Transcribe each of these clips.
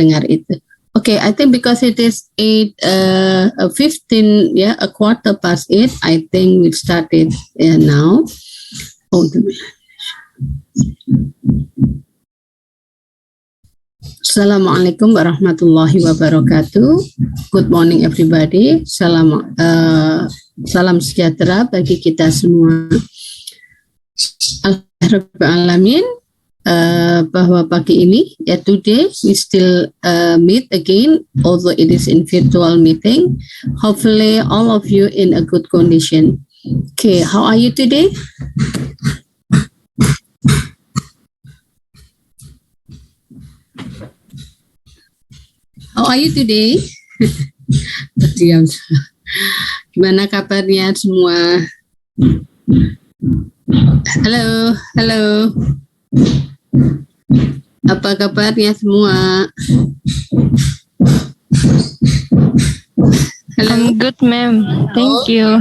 dengar itu. Okay, I think because it is 8:15, a 8:15. I think we started now. Assalamualaikum warahmatullahi wabarakatuh. Good morning everybody. Salam sejahtera bagi kita semua. Alhamdulillah, bahwa pagi ini, today we still meet again, although it is in virtual meeting. Hopefully all of you in a good condition. Okay, how are you today? How are you today? Diam. Gimana kabarnya semua? Halo. Apa kabarnya semua? Hello. I'm good, ma'am. Thank you.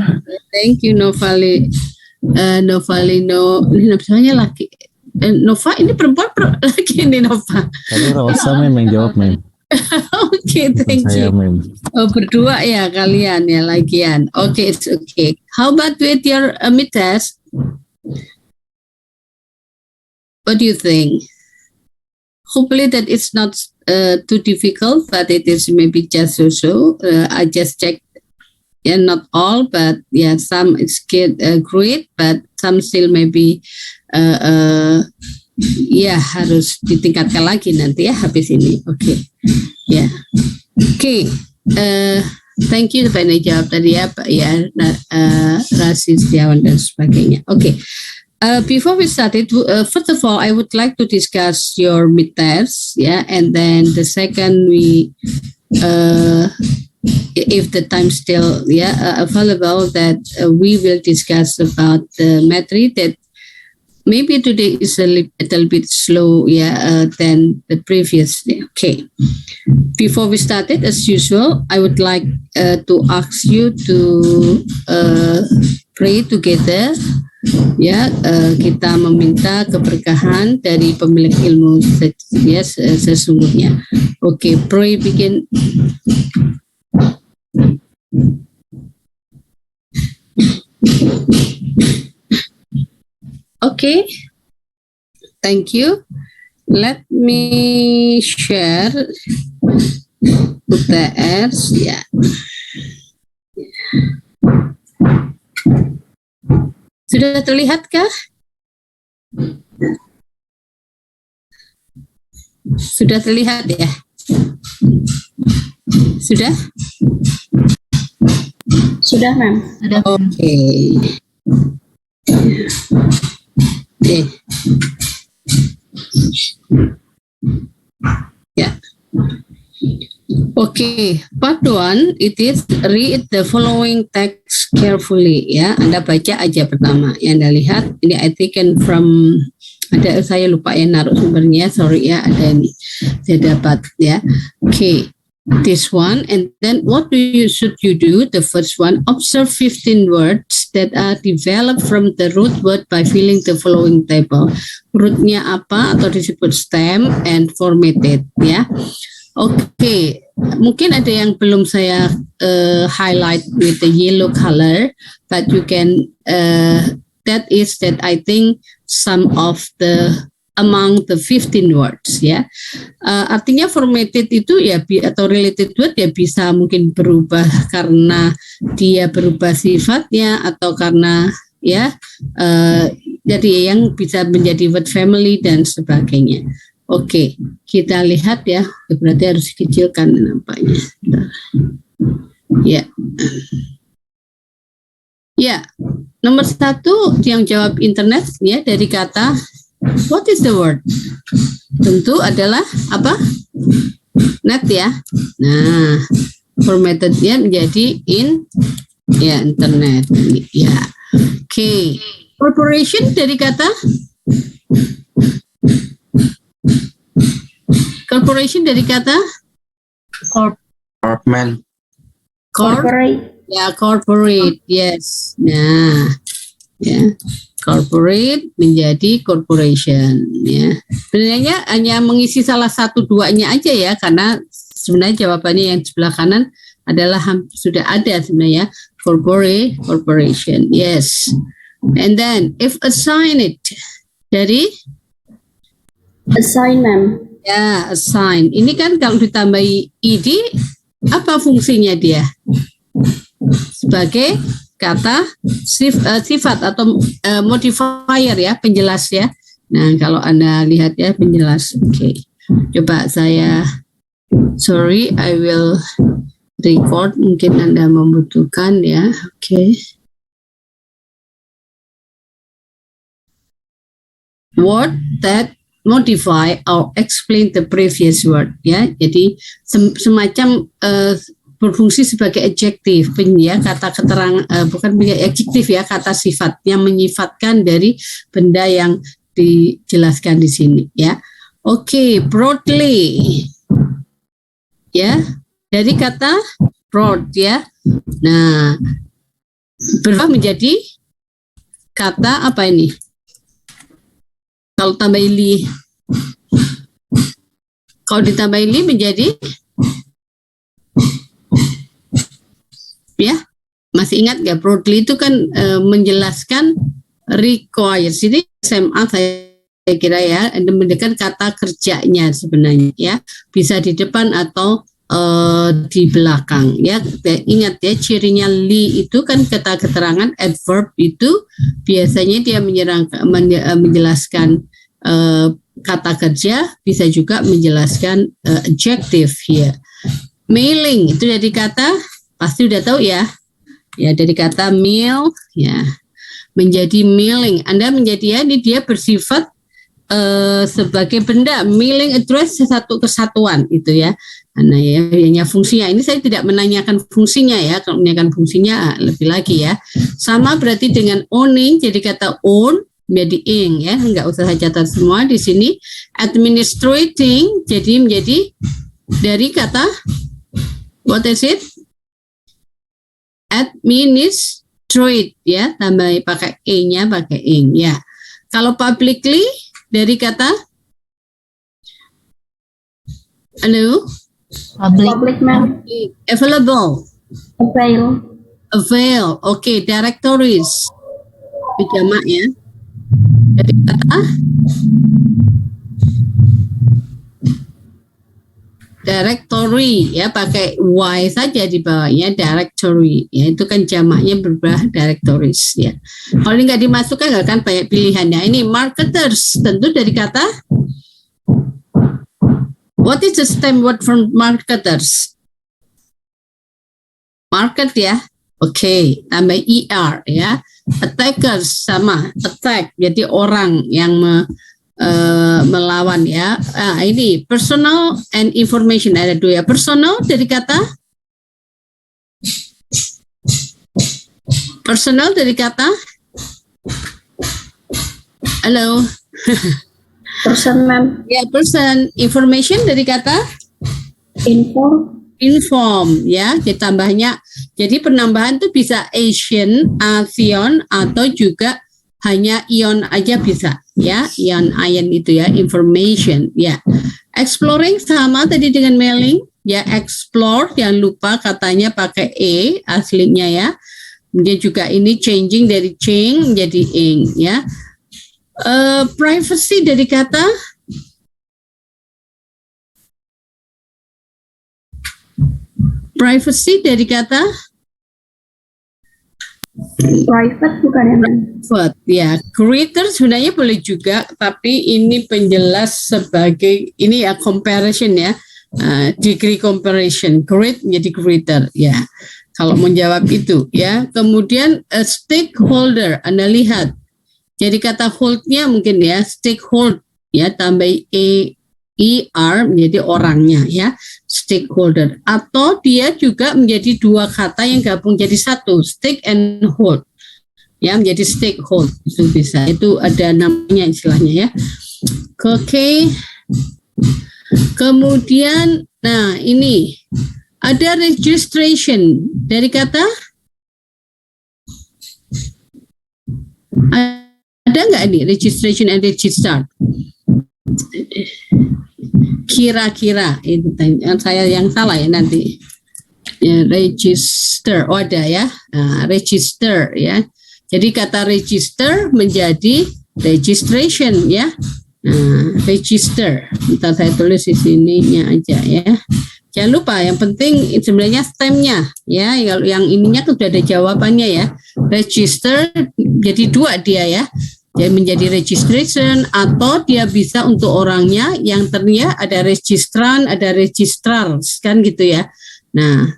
Thank you, Novali. Namanya laki. Nova ini perempuan laki ini Nova. Tadi Rosa mem yang jawab mem. Oke, thank you. Oh, berdua ya kalian ya lagian. Oke, it's okay. How about with your mid test? What do you think? Hopefully that it's not too difficult, but it is maybe just so. I just checked, not all, but some it's great, but some still maybe harus ditingkatkan lagi nanti ya habis ini. Oke. Oke. Thank you Pak jawab tadi ya Pak Rasi Setiawan dan sebagainya. Oke. Before we started, first of all, I would like to discuss your mid-terms, and then the second if the time still available, that we will discuss about the matter that maybe today is a little bit slow, than the previous day. Okay. Before we started, as usual, I would like to ask you to pray together. Kita meminta keberkahan dari pemilik ilmu sesungguhnya. Okay, pray begin. Okay, thank you. Let me share UTS. Sudah terlihatkah? Sudah terlihat ya? Sudah? Sudah, ma'am. Oke. Okay, part 1, it is read the following text carefully. Anda baca aja pertama. Yang Anda lihat, ini I taken from, saya lupa naruh sumbernya, sorry ada ini. Saya dapat Okay, this one, and then what should you do? The first one, observe 15 words that are developed from the root word by filling the following table. Rootnya apa atau disebut stem and formatted, Okay, mungkin ada yang belum saya highlight with the yellow color, but you can that I think some of the among the 15 words artinya formatted itu atau related word bisa mungkin berubah karena dia berubah sifatnya atau karena jadi yang bisa menjadi word family dan sebagainya. Oke, kita lihat berarti harus dikecilkan nampaknya. Nomor 1 yang jawab internet dari kata what is the word? Tentu adalah apa? Net Nah, formatted-nya menjadi internet. Oke. Corporation dari kata corporation dari kata corporate. Corporate. Corporate. Yes. Nah, corporate menjadi corporation, ya. Sebenarnya hanya mengisi salah satu duanya aja ya, karena sebenarnya jawabannya yang di sebelah kanan adalah sudah ada sebenarnya, corporation, yes. And then if assigned, jadi Assign, ma'am. ya assign. Ini kan kalau ditambahi ed, apa fungsinya dia? Sebagai kata sifat atau modifier ya, penjelas ya. Nah, kalau Anda lihat ya penjelas. Oke. Coba saya I will record, mungkin Anda membutuhkan ya. Oke. Word that modify or explain the previous word ya. Jadi semacam berfungsi sebagai adjektif, ya, kata keterangan, bukan adjektif ya, kata sifat yang menyifatkan dari benda yang dijelaskan di sini ya. Oke, broadly ya, dari kata broad ya. Nah, berubah menjadi kata apa ini? Kalau tambah li, kalau ditambah li menjadi ya, masih ingat nggak, broadly itu kan menjelaskan requires. Ini SMA saya kira ya, mendekat kata kerjanya sebenarnya ya, bisa di depan atau di belakang ya. Ingat ya, cirinya li itu kan kata keterangan, adverb itu biasanya dia menjelaskan kata kerja, bisa juga menjelaskan adjective here. Mailing itu dari kata, pasti udah tahu ya, ya dari kata mail ya menjadi mailing. Anda menjadi ya, ini dia bersifat sebagai benda, mailing address satu kesatuan itu ya. Nah ya, hanya fungsinya. Ini saya tidak menanyakan fungsinya ya. Kalau menanyakan fungsinya lebih lagi ya. Sama berarti dengan owning, jadi kata own menjadi ing ya. Enggak usah saya catat semua di sini. Administrating jadi menjadi dari kata what is it? Administrate ya, tambah pakai e-nya, pakai ing ya. Kalau publicly dari kata Public, ma'am. available, avail. Oke, directories jamak ya. Dari kata directory ya, pakai y saja di bawahnya, directory ya, itu kan jamaknya berubah directories ya. Kalau ini nggak dimasukkan nggak kan banyak pilihannya. Ini marketers, tentu dari kata what is the stem word from marketers? Market ya. Oke, tambah er ya. Attackers sama, attack jadi orang yang melawan ya. Ini personal and information, ada dua ya. Personal dari kata halo Person, ma'am. ya, person. Information dari kata inform ya, ditambahnya. Jadi penambahan itu bisa Asian, Asion, atau juga hanya ion aja bisa ya, ion itu ya, information ya. Exploring sama tadi dengan mailing ya, explore jangan lupa katanya pakai e aslinya ya. Kemudian juga ini changing dari ching menjadi ing ya. Privacy dari kata Private bukan ya, ma'am? private ya. Creator sebenarnya boleh juga, tapi ini penjelas sebagai ini ya, comparison ya, degree comparison, create menjadi creator ya. Kalau menjawab itu ya. Kemudian stakeholder, Anda lihat. Jadi kata holdnya mungkin ya, stakehold ya, tambah er menjadi orangnya ya, stakeholder. Atau dia juga menjadi dua kata yang gabung jadi satu, stake and hold ya, menjadi stakehold itu bisa, itu ada namanya istilahnya ya. Oke. Kemudian nah ini ada registration dari kata Ada nggak nih registration and register? Kira-kira itu saya yang salah ya nanti. Ya, register, ada ya. Nah, register ya. Jadi kata register menjadi registration ya. Nah, register. Ntar saya tulis di sininya aja ya. Jangan lupa, yang penting sebenarnya stemnya ya. Yang ininya tuh sudah ada jawabannya ya. Register jadi dua dia ya. Dia menjadi registration atau dia bisa untuk orangnya yang ternyata ada registran, ada registrar kan gitu ya. Nah,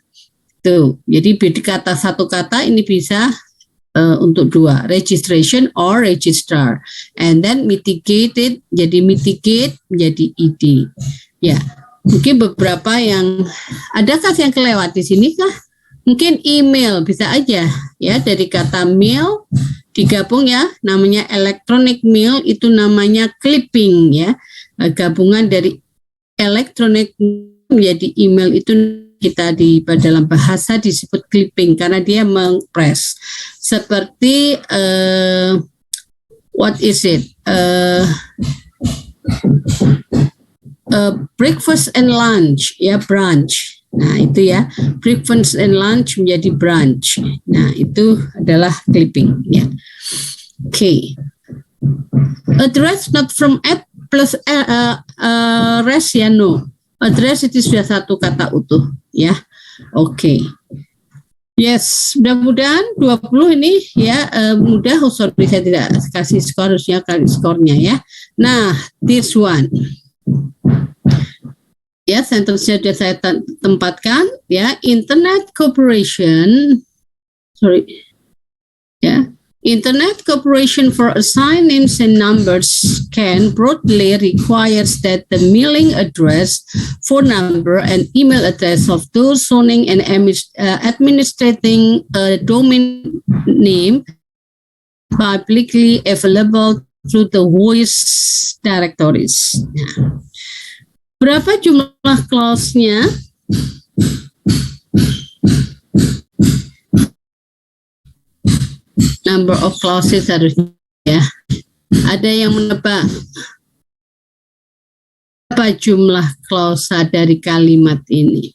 tuh. Jadi kata satu kata ini bisa untuk dua, registration or registrar, and then mitigated jadi mitigate menjadi id. Ya, mungkin beberapa yang adakah yang kelewat di sini kah? Mungkin email bisa aja ya, dari kata mail digabung ya, namanya electronic mail, itu namanya clipping ya, gabungan dari electronic menjadi email, itu kita dalam bahasa disebut clipping karena dia mengpress seperti what is it breakfast and lunch ya, brunch. Nah itu ya, breakfast and lunch menjadi brunch. Nah itu adalah clipping ya. Oke. Address not from at plus res ya, no. Address itu sudah satu kata utuh ya. Oke. Yes, mudah-mudahan 20 ini ya mudah. Oh sorry, saya tidak kasih skor, harusnya kali skornya ya. Nah, this one. Ya, sentence-nya sudah saya tempatkan ya. Internet Corporation, sorry. Ya. Internet Corporation for Assigned Names and Numbers can broadly requires that the mailing address, phone number, and email address of those owning and administrating a domain name publicly available through the voice directories. Nah, berapa jumlah clause-nya? Number of clauses harusnya ya. Ada yang menebak berapa jumlah klausa dari kalimat ini?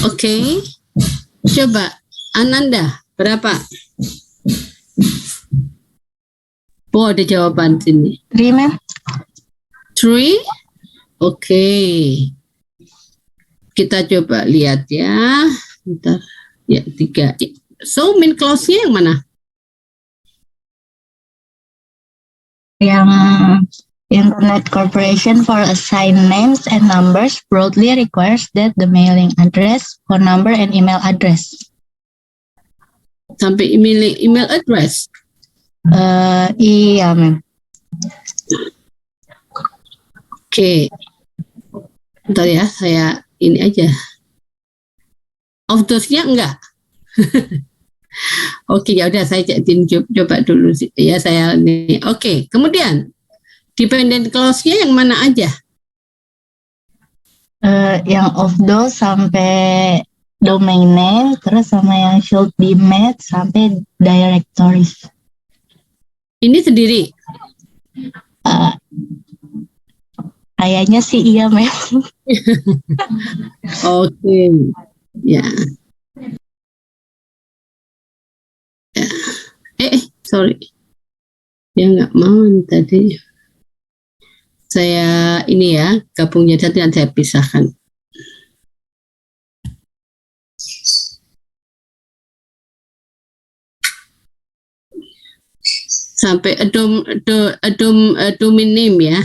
Oke, coba Ananda berapa? Oh ada jawaban sini. 3, ma'am. 3? Oke. Kita coba lihat ya. Bentar. Ya 3. So main clause-nya yang mana? Yang Internet Corporation for Assigned Names and Numbers broadly requires that the mailing address, phone number, and email address. Sampai email address. Iya, ma'am. Oke. Bentar ya, saya ini aja. Of those-nya enggak. Oke, ya udah saya coba dulu ya saya ini. Oke, kemudian dependent clause-nya yang mana aja? Yang of those sampai domain name, terus sama yang should be met sampai directories. Ini sendiri. Kayaknya sih iya, ma'am. Oke. Ya. Sorry. Ya nggak mau tadi. Saya ini ya, gabungnya nanti saya pisahkan. Sampai domain name ya.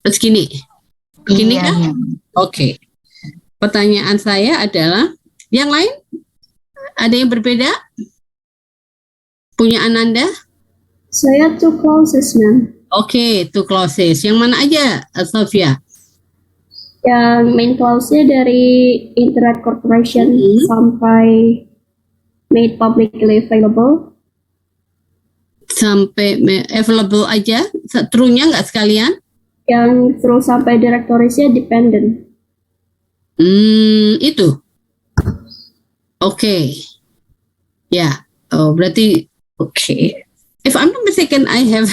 Terus gini. Gini Iya, kan? ma'am. Oke. Pertanyaan saya adalah, yang lain? Ada yang berbeda? Punya Ananda? Saya 2 clauses, ma'am. Oke, two clauses. Yang mana aja, Sofia? Yang main clause-nya dari Internet Corporation sampai made publicly available. Sampai available aja, true-nya nggak sekalian? Yang true sampai directories-nya dependent. Itu. Oke. Ya, oh berarti oke. If I'm not mistaken, I have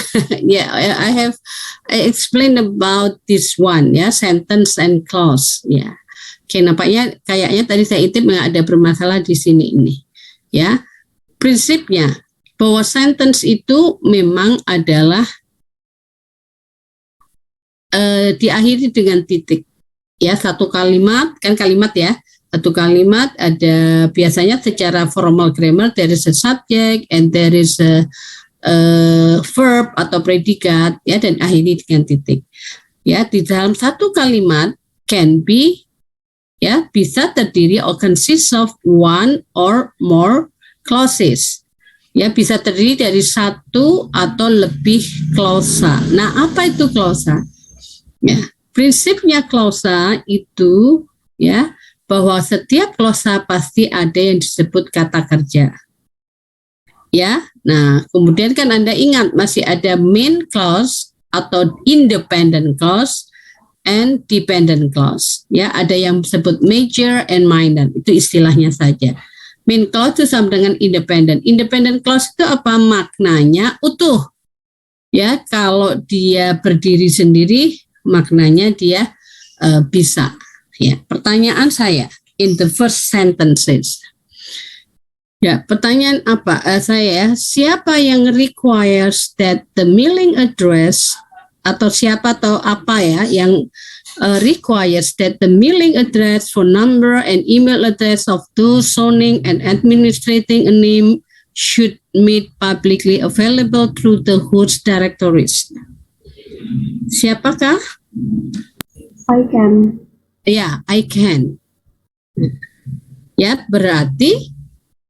I explained about this one ya, sentence and clause ya. Oke, nampaknya kayaknya tadi saya intip ada bermasalah di sini ini. Ya. Prinsipnya bahwa sentence itu memang adalah diakhiri dengan titik. Ya, satu kalimat, kan kalimat ya. Satu kalimat ada biasanya secara formal grammar there is a subject and there is a verb atau predikat ya, dan akhiri dengan titik. Ya, di dalam satu kalimat can be ya bisa terdiri or consist of one or more clauses. Ya, bisa terdiri dari satu atau lebih klausa. Nah, apa itu klausa? Ya, prinsipnya klausa itu ya bahwa setiap klausa pasti ada yang disebut kata kerja. Ya, nah kemudian kan Anda ingat masih ada main clause atau independent clause and dependent clause. Ya, ada yang disebut major and minor, itu istilahnya saja. Main clause itu sama dengan independent. Independent clause itu apa maknanya? Utuh. Ya, kalau dia berdiri sendiri, maknanya dia bisa. Ya, pertanyaan saya in the first sentences. Ya, pertanyaan apa? Siapa yang requires that the mailing address atau siapa atau apa ya yang requires that the mailing address, phone number, and email address of those owning and administrating a name should made publicly available through the host directories. Siapakah? I can. Ya, I can. Ya, berarti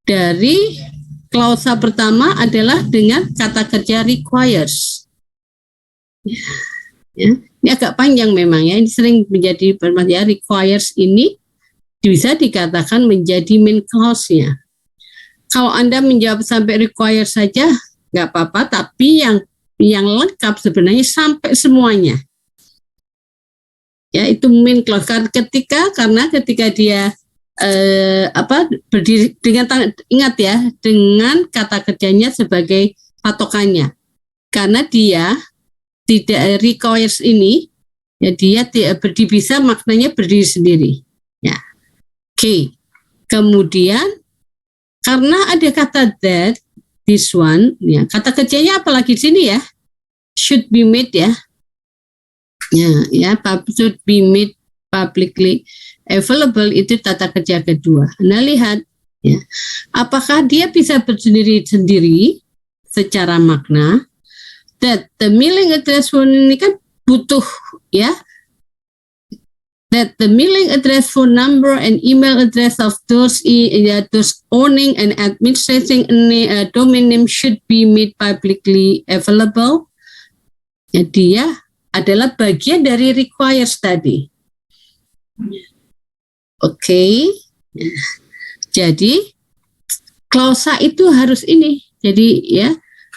dari klausa pertama adalah dengan kata kerja requires. Ya, ini agak panjang memang ya, ini sering menjadi permasalahan. Requires ini bisa dikatakan menjadi main clause-nya. Kalau Anda menjawab sampai require saja nggak apa-apa, tapi yang lengkap sebenarnya sampai semuanya. Ya, itu main clause. Karena ketika dia berdiri dengan ingat ya, dengan kata kerjanya sebagai patokannya. Karena dia tidak requires ini, ya dia bisa maknanya berdiri sendiri. Ya. Oke. Kemudian karena ada kata that, this one, ya kata kerjanya apalagi di sini ya, should be made ya. Ya, should be made publicly available, itu tata kerja kedua. Anda lihat ya, apakah dia bisa berdiri sendiri secara makna? That the mailing address phone ini kan butuh ya. That the mailing address, phone number, and email address of those owning and administrating a domain name should be made publicly available. Ya, dia adalah bagian dari requires tadi. Oke. Jadi klausa itu harus ini. Jadi ya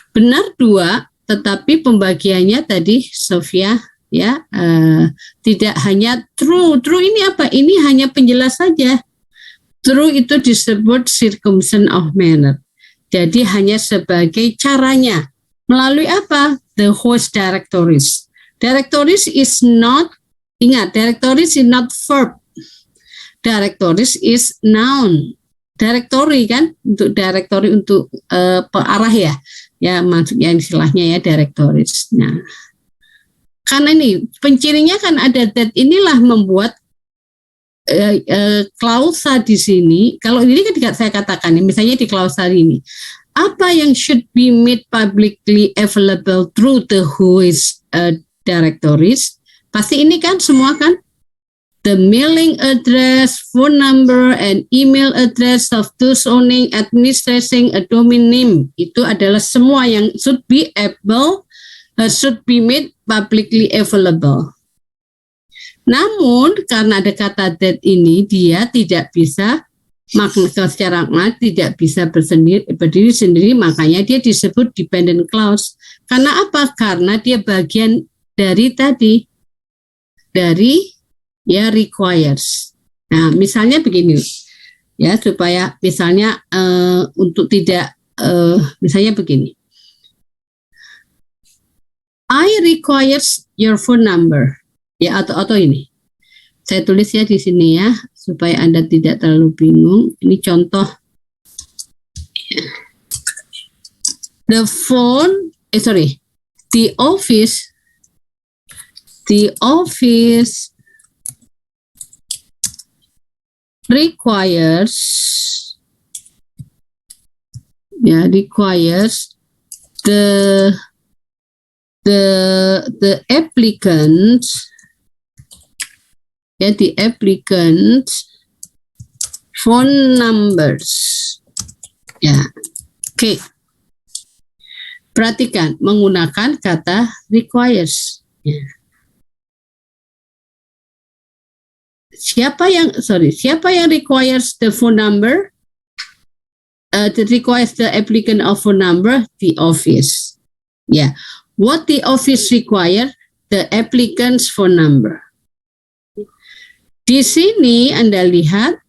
benar dua, tetapi pembagiannya tadi Sofia ya tidak hanya true. True ini apa? Ini hanya penjelas saja. True itu disebut circumstance of manner. Jadi hanya sebagai caranya. Melalui apa? The host directories. Directories is not, ingat, directories is not verb. Directories is noun. Directory kan, untuk directory untuk pengarah ya. Ya maksudnya istilahnya ya directories. Nah, karena ini pencirinya kan ada that, inilah membuat klausa di sini. Kalau ini kan saya katakan, misalnya di klausa ini, apa yang should be made publicly available through the host directories? Pasti ini kan semua kan the mailing address, phone number, and email address of those owning, administrating a domain name. Itu adalah semua yang should be able should be made publicly available. Namun karena ada kata that ini, dia tidak bisa secara makna tidak bisa berdiri sendiri, makanya dia disebut dependent clause. Karena apa? Karena dia bagian dari tadi, dari ya requires. Nah, misalnya begini, ya supaya misalnya untuk tidak misalnya begini, I requires your phone number. Ya, atau ini. Saya tulis ya di sini ya, supaya Anda tidak terlalu bingung. Ini contoh. The office requires the applicant phone numbers. Ya, oke. Perhatikan menggunakan kata requires. Ya. Siapa yang requires the phone number? Requires the applicant of phone number? The office. Ya. What the office require? The applicant's phone number. Di sini Anda lihat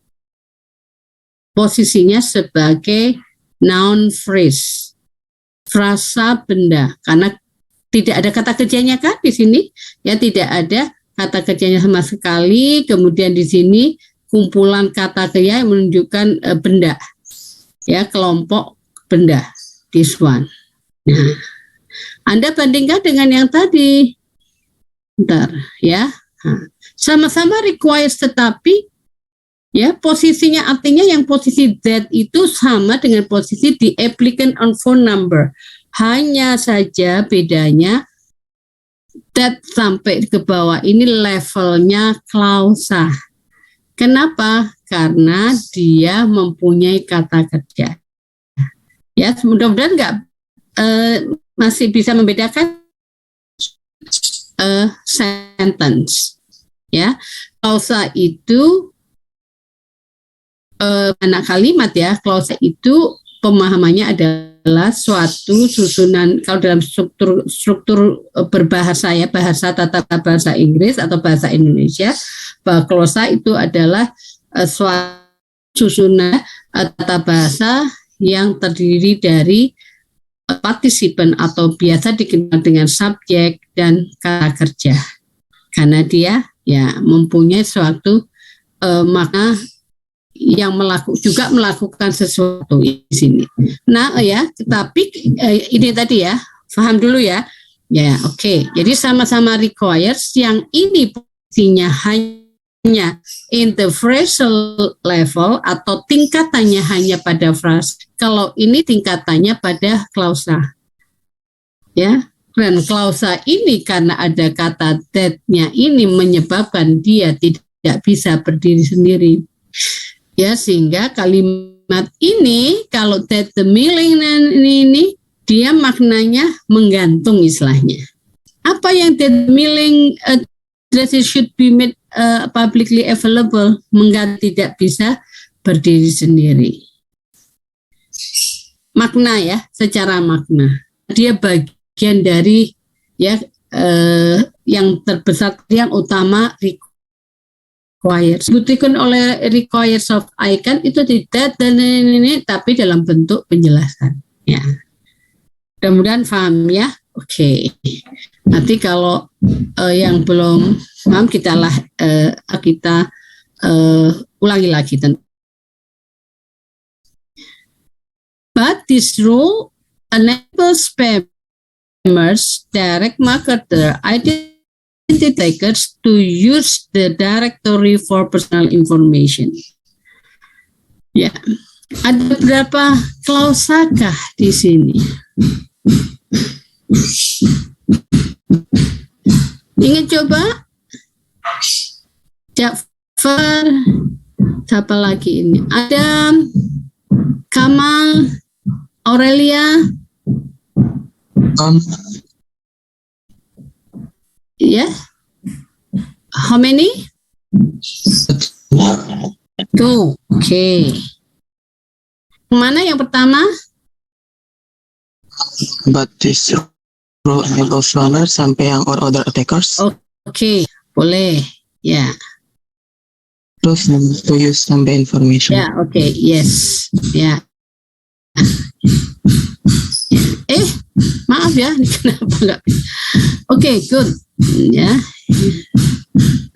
posisinya sebagai noun phrase, frasa benda, karena tidak ada kata kerjanya kan di sini, ya tidak ada kata kerjanya sama sekali. Kemudian di sini kumpulan kata kerja yang menunjukkan benda, ya kelompok benda. This one. Nah, Anda bandingkan dengan yang tadi, bentar, ya. Nah, sama-sama requires, tetapi ya posisinya artinya yang posisi that itu sama dengan posisi the applicant on phone number. Hanya saja bedanya that sampai ke bawah ini levelnya klausa. Kenapa? Karena dia mempunyai kata kerja. Ya, mudah-mudahan masih bisa membedakan sentence. Ya, klausa itu anak kalimat ya. Klausa itu pemahamannya adalah suatu susunan, kalau dalam struktur berbahasa ya, bahasa tata bahasa Inggris atau bahasa Indonesia, bahwa klausa itu adalah suatu susunan tata bahasa yang terdiri dari partisipan atau biasa dikenal dengan subjek dan kata kerja. Karena dia ya mempunyai suatu makna yang juga melakukan sesuatu di sini. Nah ya, tetapi ini tadi ya, paham dulu ya. Ya, oke. Jadi sama-sama requires, yang ini posisinya hanya in the phrasal level atau tingkatannya hanya pada phrase. Kalau ini tingkatannya pada klausa. Ya. Dan klausa ini karena ada kata that-nya ini menyebabkan dia tidak bisa berdiri sendiri. Ya, sehingga kalimat ini kalau that the meaning ini dia maknanya menggantung istilahnya. Apa yang that meaning that it should be made publicly available, mengganti tidak bisa berdiri sendiri. Makna ya, secara makna. Dia bagian dari ya yang terbesar, yang utama requires. Buktikan oleh requires of I kan itu tidak dan ini, tapi dalam bentuk penjelasan. Ya, mudah-mudahan paham ya. Oke. Nanti kalau yang belum paham kita ulangi lagi. But this rule enables spammers, direct marketer, identity takers to use the directory for personal information. Ya, ada berapa klausakah di sini? Ingin coba? Jafar, siapa lagi ini? Adam, Kamal, Aurelia. Ya, how many? 2. Oke. Mana yang pertama? But this rule enables runners sampai yang or other attackers. Oke, boleh. Ya. Terus to use sampai information. Ya, oke, yes. Ya. Maaf ya, ini kenapa enggak? Oke, good. Ya.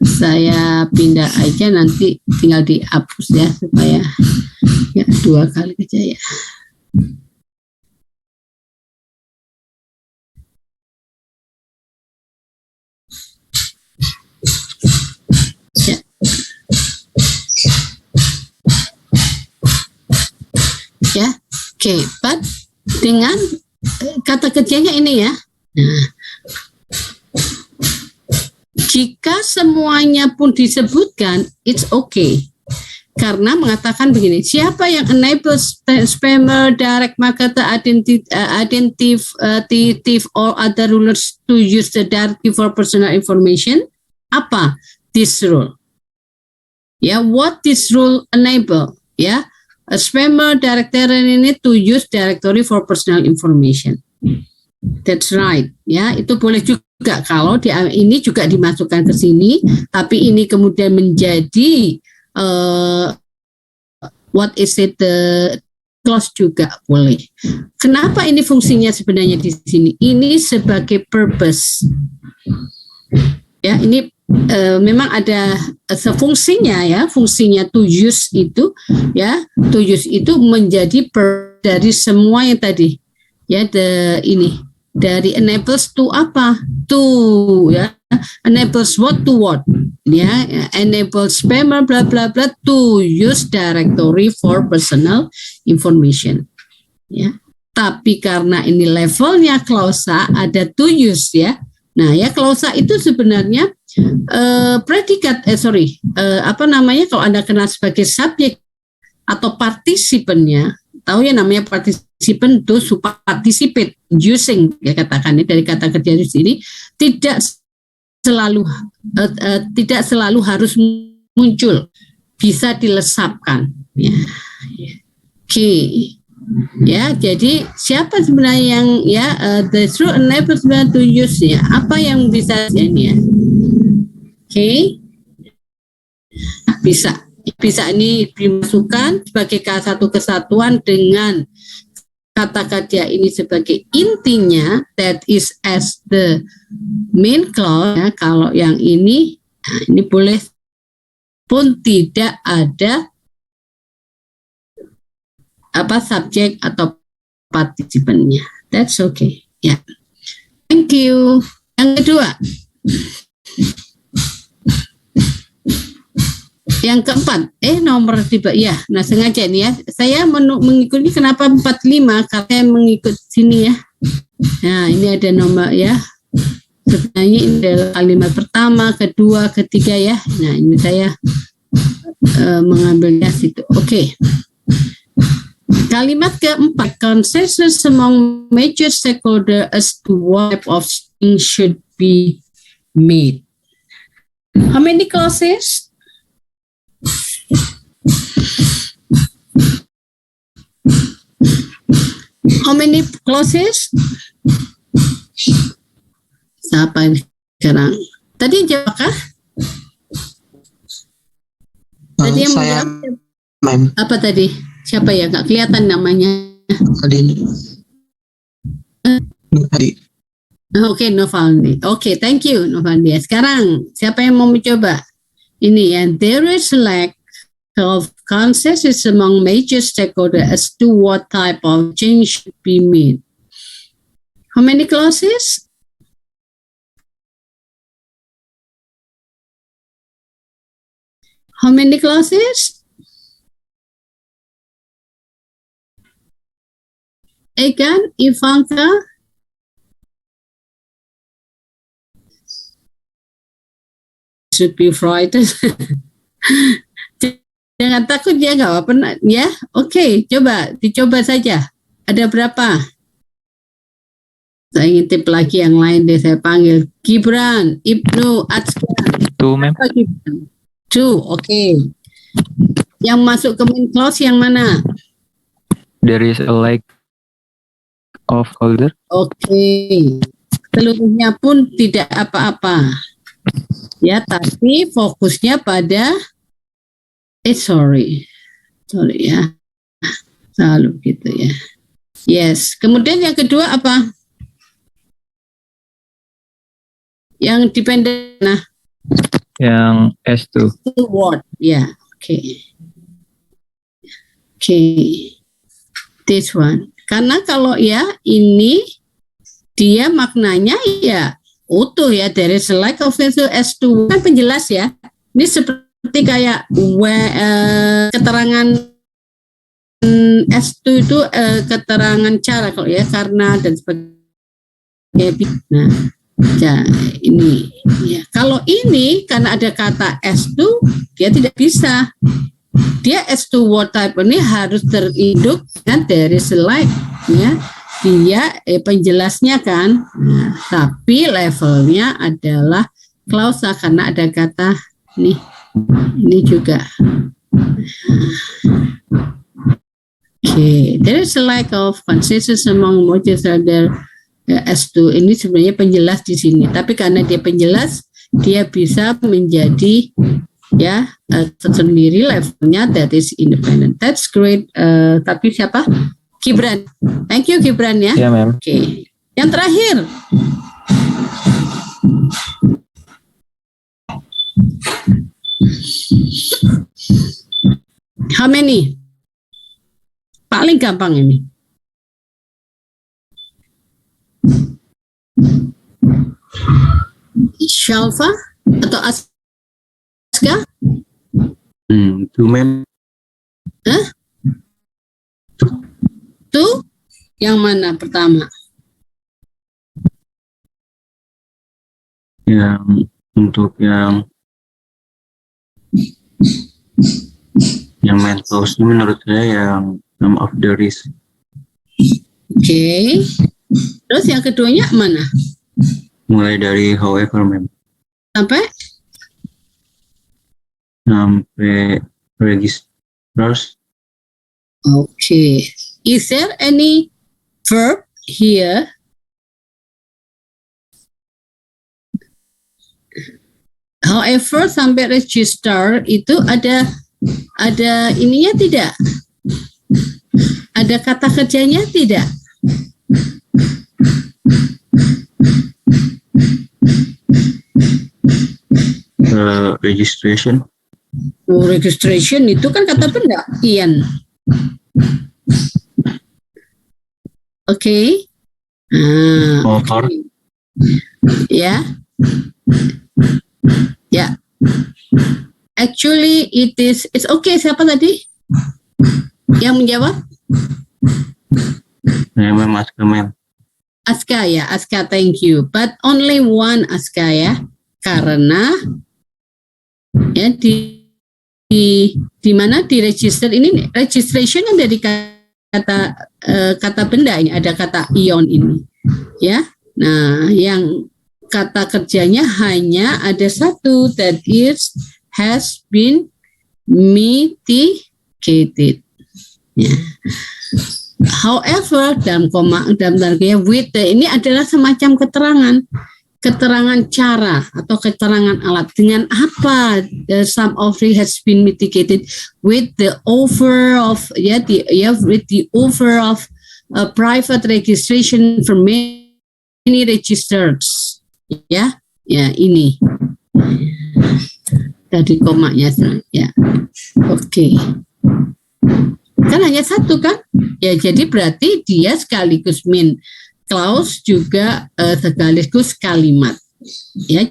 Saya pindah aja, nanti tinggal dihapus ya supaya ya 2 kali aja ya. Ya, oke, but dengan kata kerjanya ini ya. Nah, jika semuanya pun disebutkan, it's okay. Karena mengatakan begini, siapa yang enable spammer, direct marketer, identity or other rulers to use the directory for personal information? Apa this rule? Ya, what this rule enable? Ya, a spammer directory ini to use directory for personal information. That's right. Ya, itu boleh juga kalau ini juga dimasukkan ke sini, tapi ini kemudian menjadi what is it clause juga boleh. Kenapa ini fungsinya sebenarnya di sini? Ini sebagai purpose. Ya, ini memang ada fungsinya ya, fungsinya to use itu ya, to use itu menjadi dari semua yang tadi ya, ini dari enables to apa? To ya, enables what to what? Ya, enables spammer bla bla bla to use directory for personal information. Ya. Tapi karena ini levelnya klausa ada to use ya. Nah, ya klausa itu sebenarnya predikat apa namanya kalau Anda kenal sebagai subjek atau partisipannya, tahu ya namanya partisipan itu participate using ya katakan dari kata kerja di sini tidak selalu harus muncul, bisa dilesapkan ya. Oke. Ya, jadi siapa sebenarnya yang ya the true enables to use ya, apa yang bisa ini ya. Oke. Bisa ini dimasukkan sebagai satu kesatuan dengan kata kerja ini sebagai intinya, that is as the main clause ya. Kalau yang ini, nah ini boleh pun tidak ada apa subjek atau partisipannya. That's okay. Ya. Yeah. Thank you. Yang kedua. Yang keempat, nomor tiba ya. Nah, sengaja nih ya. Saya mengikuti kenapa 45 karena mengikut sini ya. Nah, ini ada nomor ya. Sebenarnya ini adalah kalimat pertama, kedua, ketiga ya. Nah, ini saya mengambilnya situ. Oke. Kalimat keempat, consensus among major stakeholder as to what type of thing should be made. How many clauses? How many clauses? Siapa ini sekarang? Tadi jawabkah? Tadi yang Saya, menjawab apa tadi? Siapa ya? Nggak kelihatan namanya. Tadi. Oke, Novaldi. Oke, thank you, Novaldi. Sekarang siapa yang mau mencoba? Ini ya, there is lack of consensus among major stakeholders as to what type of change should be made. How many clauses? How many clauses? Egan, Ivanka? Should be frightened. Jangan takut ya, nggak apa-apa ya. Oke, dicoba saja. Ada berapa? Saya ngintip lagi yang lain deh, saya panggil Gibran, Ibnu, Atska. Two, ma'am. Apa Gibran? Two, oke. Yang masuk ke main clause yang mana? There is a lack of folder. Oke. Seluruhnya pun tidak apa-apa. Ya, tapi fokusnya pada sorry ya. Selalu gitu ya. Yes. Kemudian yang kedua apa? Yang dependent, nah. Yang S2. Word, ya. Oke. This one. Karena kalau ya ini dia maknanya ya utuh ya, dari select of S2 kan penjelas ya. Ini seperti kayak keterangan S2 itu keterangan cara kalau ya, karena dan sebagainya. Nah, ya ini ya. Kalau ini karena ada kata S2 dia tidak bisa. Dia S2 word type ini harus terinduk kan dari select ya. Dia penjelasnya kan. Nah, tapi levelnya adalah klausa karena ada kata nih. Ini juga. Oke, there is a lack of consensus among modules other S2. Ini sebenarnya penjelas di sini, tapi karena dia penjelas, dia bisa menjadi ya sendiri levelnya, that is independent. That's great. Tapi siapa? Gibran. Thank you Gibran ya. Ya, ma'am. Oke. Yang terakhir. How many? Paling gampang ini. Shalfa atau Aska? Two, ma'am. Hah? Tuh? Yang mana pertama? Yang untuk yang main clause ini menurut saya yang name of the risk. Oke. Terus yang keduanya mana? Mulai dari however, ma'am, Sampai? sampai registrars. Okay. Is there any verb here? However, sampai register itu ada ininya tidak? Ada kata kerjanya tidak? Registration. Oh, registration itu kan kata benda, Ian. Oke. Over. Ya. Ya. Actually it's okay. Siapa tadi yang menjawab? Ya, ma'am, Aska, ma'am. Aska ya, Aska, thank you. But only one Aska ya, karena ya di mana di register ini, registration yang dari kata benda ini, ada kata ion ini ya. Nah, yang kata kerjanya hanya ada satu, that is has been mitigated ya. However, dalam tanda with ini adalah semacam keterangan cara atau keterangan alat. Dengan apa the sum of it has been mitigated? With the offer of with the offer of private registration for many registers. Ya ini tadi komanya ya. Oke. Kan hanya satu kan? Ya, jadi berarti dia sekaligus main clause juga sekaligus kalimat. Ya,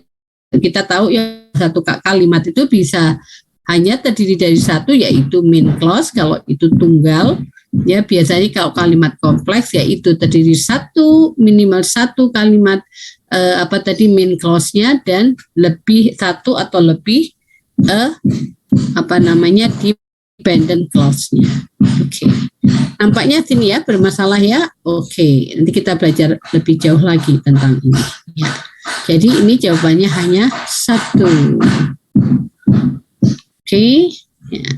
kita tahu ya satu kalimat itu bisa hanya terdiri dari satu, yaitu main clause. Kalau itu tunggal, ya biasanya kalau kalimat kompleks yaitu terdiri minimal satu kalimat main clause-nya dan lebih satu atau lebih dependent clause-nya. Oke. Nampaknya sini ya bermasalah ya. Oke, nanti kita belajar lebih jauh lagi tentang ini. Ya. Jadi ini jawabannya hanya 1. Oke. Ya.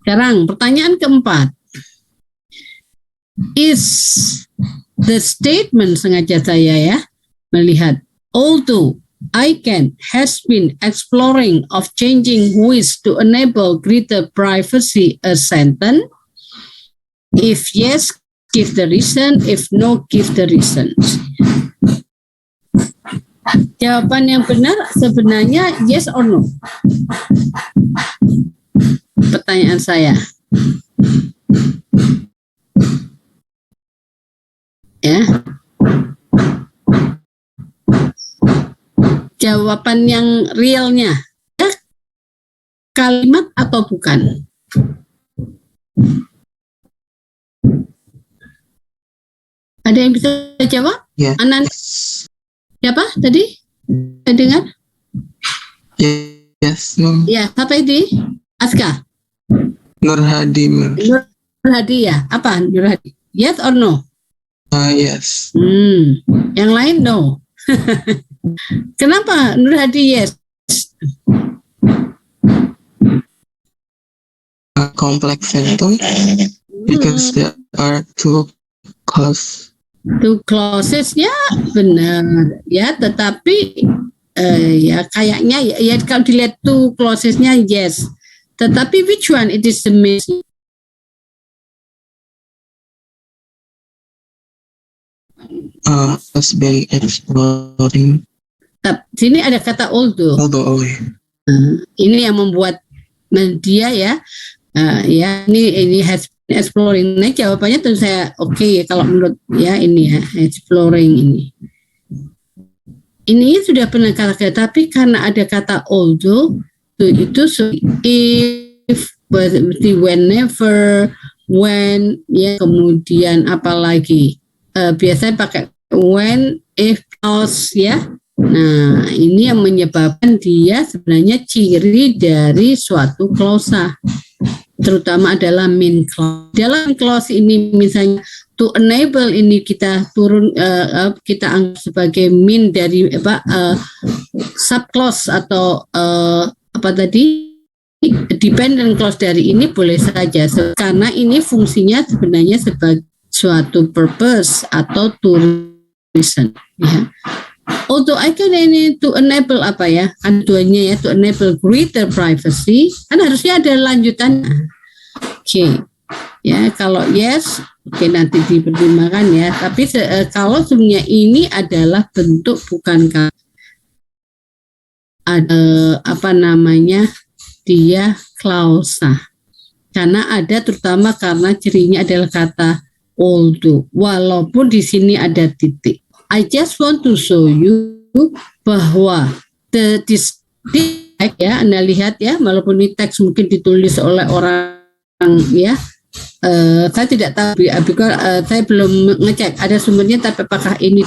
Sekarang pertanyaan keempat. Is the statement, sengaja saya ya melihat, although ICANN has been exploring of changing WIS to enable greater privacy a sentence. If yes, give the reason. If no, give the reason. Jawaban yang benar sebenarnya yes or no. Pertanyaan saya. Ya. Jawaban yang realnya, ya, kalimat atau bukan? Ada yang bisa jawab? Ya. Anan, siapa tadi? Saya dengar? Yes, Ma'am. Ya, siapa ini? Aska? Nur Hadi, Ma'am. Nur Hadi ya? Apa Nur Hadi? Yes or no? Yes. Yang lain no. Kenapa Nur Hadi yes? A complex sentence because there are two clauses. Two clauses-nya benar ya, tetapi ya kayaknya ya kalau dilihat two clauses-nya yes, tetapi which one it is the main? Has been exploring. Sini ada kata although. Although, Ini yang membuat dia ya, ya ini has been exploring. Nah jawabannya tentu saya oke, kalau menurut ya ini ya exploring ini. Ini sudah pernah kata, tapi karena ada kata although itu if, whenever, when, ya kemudian apalagi biasanya pakai when, if, clause ya. Nah ini yang menyebabkan dia sebenarnya ciri dari suatu klausa, terutama adalah main clause. Dalam clause ini misalnya to enable ini kita turun kita anggap sebagai main dari sub clause atau apa tadi dependent clause dari ini boleh saja karena ini fungsinya sebenarnya sebagai suatu purpose atau to reason ya. Although I can ini to enable apa ya, kan duanya ya, to enable greater privacy, kan harusnya ada lanjutan. Oke. Ya, kalau yes, oke nanti dipertimbangkan ya. Tapi kalau sebenarnya ini adalah bentuk bukan apa namanya, dia klausa. Karena ada terutama karena cirinya adalah kata although, walaupun di sini ada titik. I just want to show you bahwa this ya, Anda lihat ya, walaupun ini teks mungkin ditulis oleh orang ya, saya tidak tahu, saya belum ngecek ada sumbernya, tapi apakah ini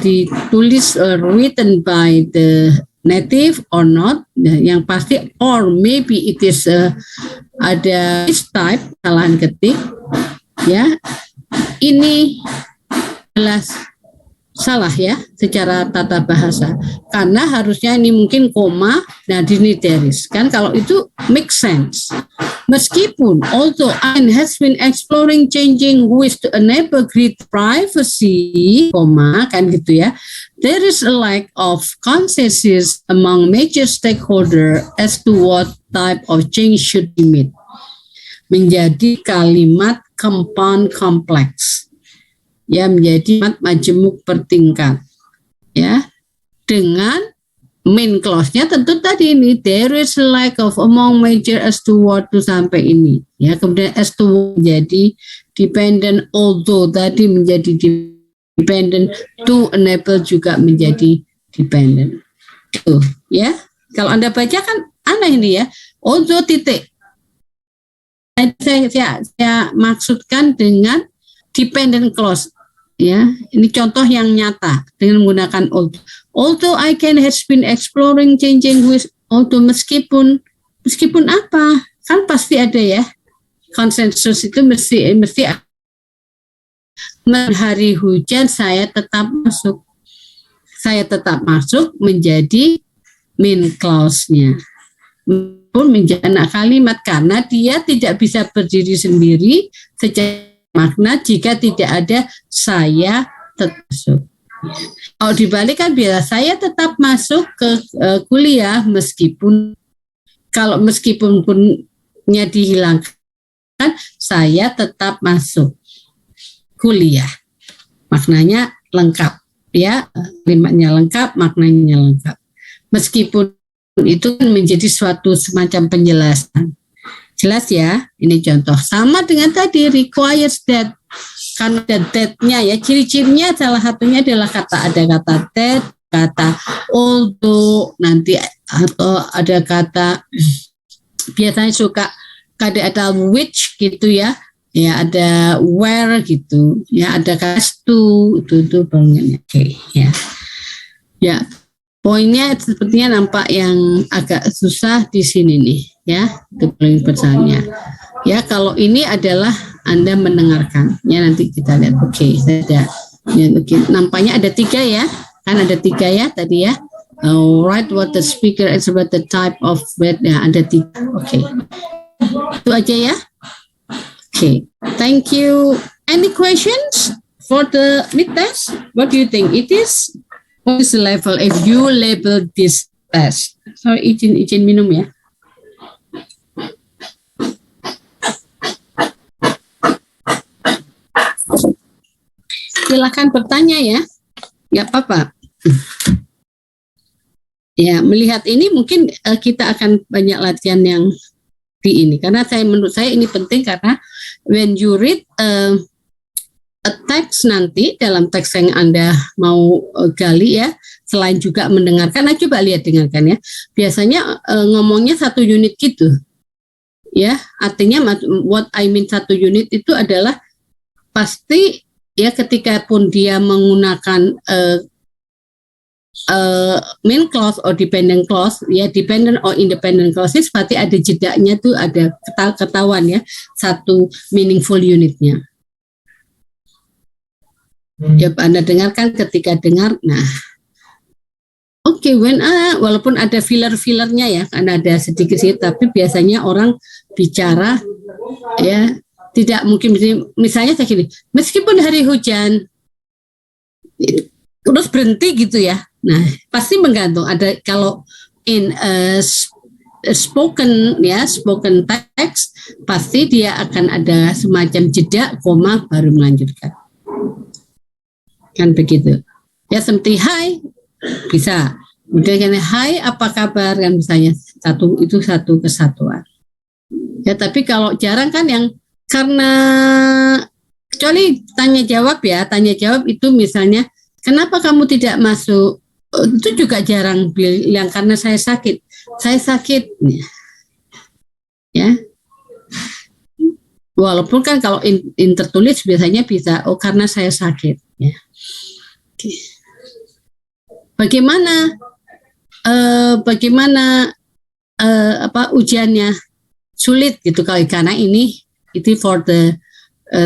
ditulis written by the native or not? Yang pasti or maybe it is ada type kesalahan ketik ya. Ini jelas salah ya secara tata bahasa, karena harusnya ini mungkin koma, nah ini deris kan, kalau itu make sense. Meskipun although ICANN has been exploring changing WIS to enable greater privacy, koma kan gitu ya, there is a lack of consensus among major stakeholder as to what type of change should be made. Menjadi kalimat compound complex. Ya, menjadi majemuk bertingkat ya, dengan main clause-nya tentu tadi ini there is a lack of among major as to what to sampai ini ya, kemudian as to menjadi dependent, although tadi menjadi dependent, to enable juga menjadi dependent tuh ya. Kalau Anda baca kan aneh ini ya, although titik, saya maksudkan dengan dependent clause ya, ini contoh yang nyata dengan menggunakan although ICANN has been exploring changing WIS, although meskipun meskipun apa? Kan pasti ada ya. Konsensus itu mesti hari hujan saya tetap masuk. Saya tetap masuk menjadi main clause-nya. Pun menjadi anak kalimat karena dia tidak bisa berdiri sendiri secara makna jika tidak ada saya tetap masuk. Kalau dibalik kan biasa saya tetap masuk ke kuliah meskipun punnya dihilangkan saya tetap masuk kuliah. Maknanya lengkap ya, kalimatnya lengkap, maknanya lengkap. Meskipun itu menjadi suatu semacam penjelasan. Jelas ya, ini contoh. Sama dengan tadi, requires that. Karena ada that-nya ya, ciri-cirinya salah satunya adalah ada kata that, kata although, nanti atau ada kata, biasanya suka ada which gitu ya, ya ada where gitu, ya ada kata to, itu bangunnya. Oke, ya. Ya. Poinnya sepertinya nampak yang agak susah di sini nih, ya, itu paling besarnya. Ya, kalau ini adalah Anda mendengarkan, ya nanti kita lihat. Oke, saya ada, ya, nampaknya ada 3 ya, kan ada 3 ya tadi ya. Write what the speaker is about the type of word, ya ada 3. Oke, itu aja ya. Oke, thank you. Any questions for the mid test? What do you think it is? What is the level if you label this test? Sorry, izin minum ya. Silakan bertanya ya. Ya apa-apa. Ya, melihat ini mungkin kita akan banyak latihan yang di ini. Karena menurut saya ini penting karena when you read a text nanti dalam teks yang Anda mau gali ya, selain juga mendengarkan, coba lihat dengarkan ya. Biasanya ngomongnya 1 unit gitu. Ya, artinya what I mean 1 unit itu adalah pasti ya ketika pun dia menggunakan main clause or dependent clause, ya dependent or independent clauses, pasti ada jedanya tuh, ada ketahuan ya 1 meaningful unitnya. Ya, Anda dengarkan ketika dengar. Nah, oke, walaupun ada filler-fillernya ya, karena ada sedikit sih, tapi biasanya orang bicara ya tidak mungkin misalnya kayak gini, meskipun hari hujan, terus berhenti gitu ya. Nah, pasti menggantung. Ada kalau in spoken text, pasti dia akan ada semacam jeda, koma, baru melanjutkan. Kan begitu ya, seperti hai bisa kemudian kan hai apa kabar kan, misalnya itu satu kesatuan ya. Tapi kalau jarang kan yang karena kecuali tanya jawab itu misalnya kenapa kamu tidak masuk, itu juga jarang bilang karena saya sakit ya. Walaupun kan kalau tertulis biasanya bisa karena saya sakit ya. Bagaimana ujiannya sulit gitu karena ini itu for the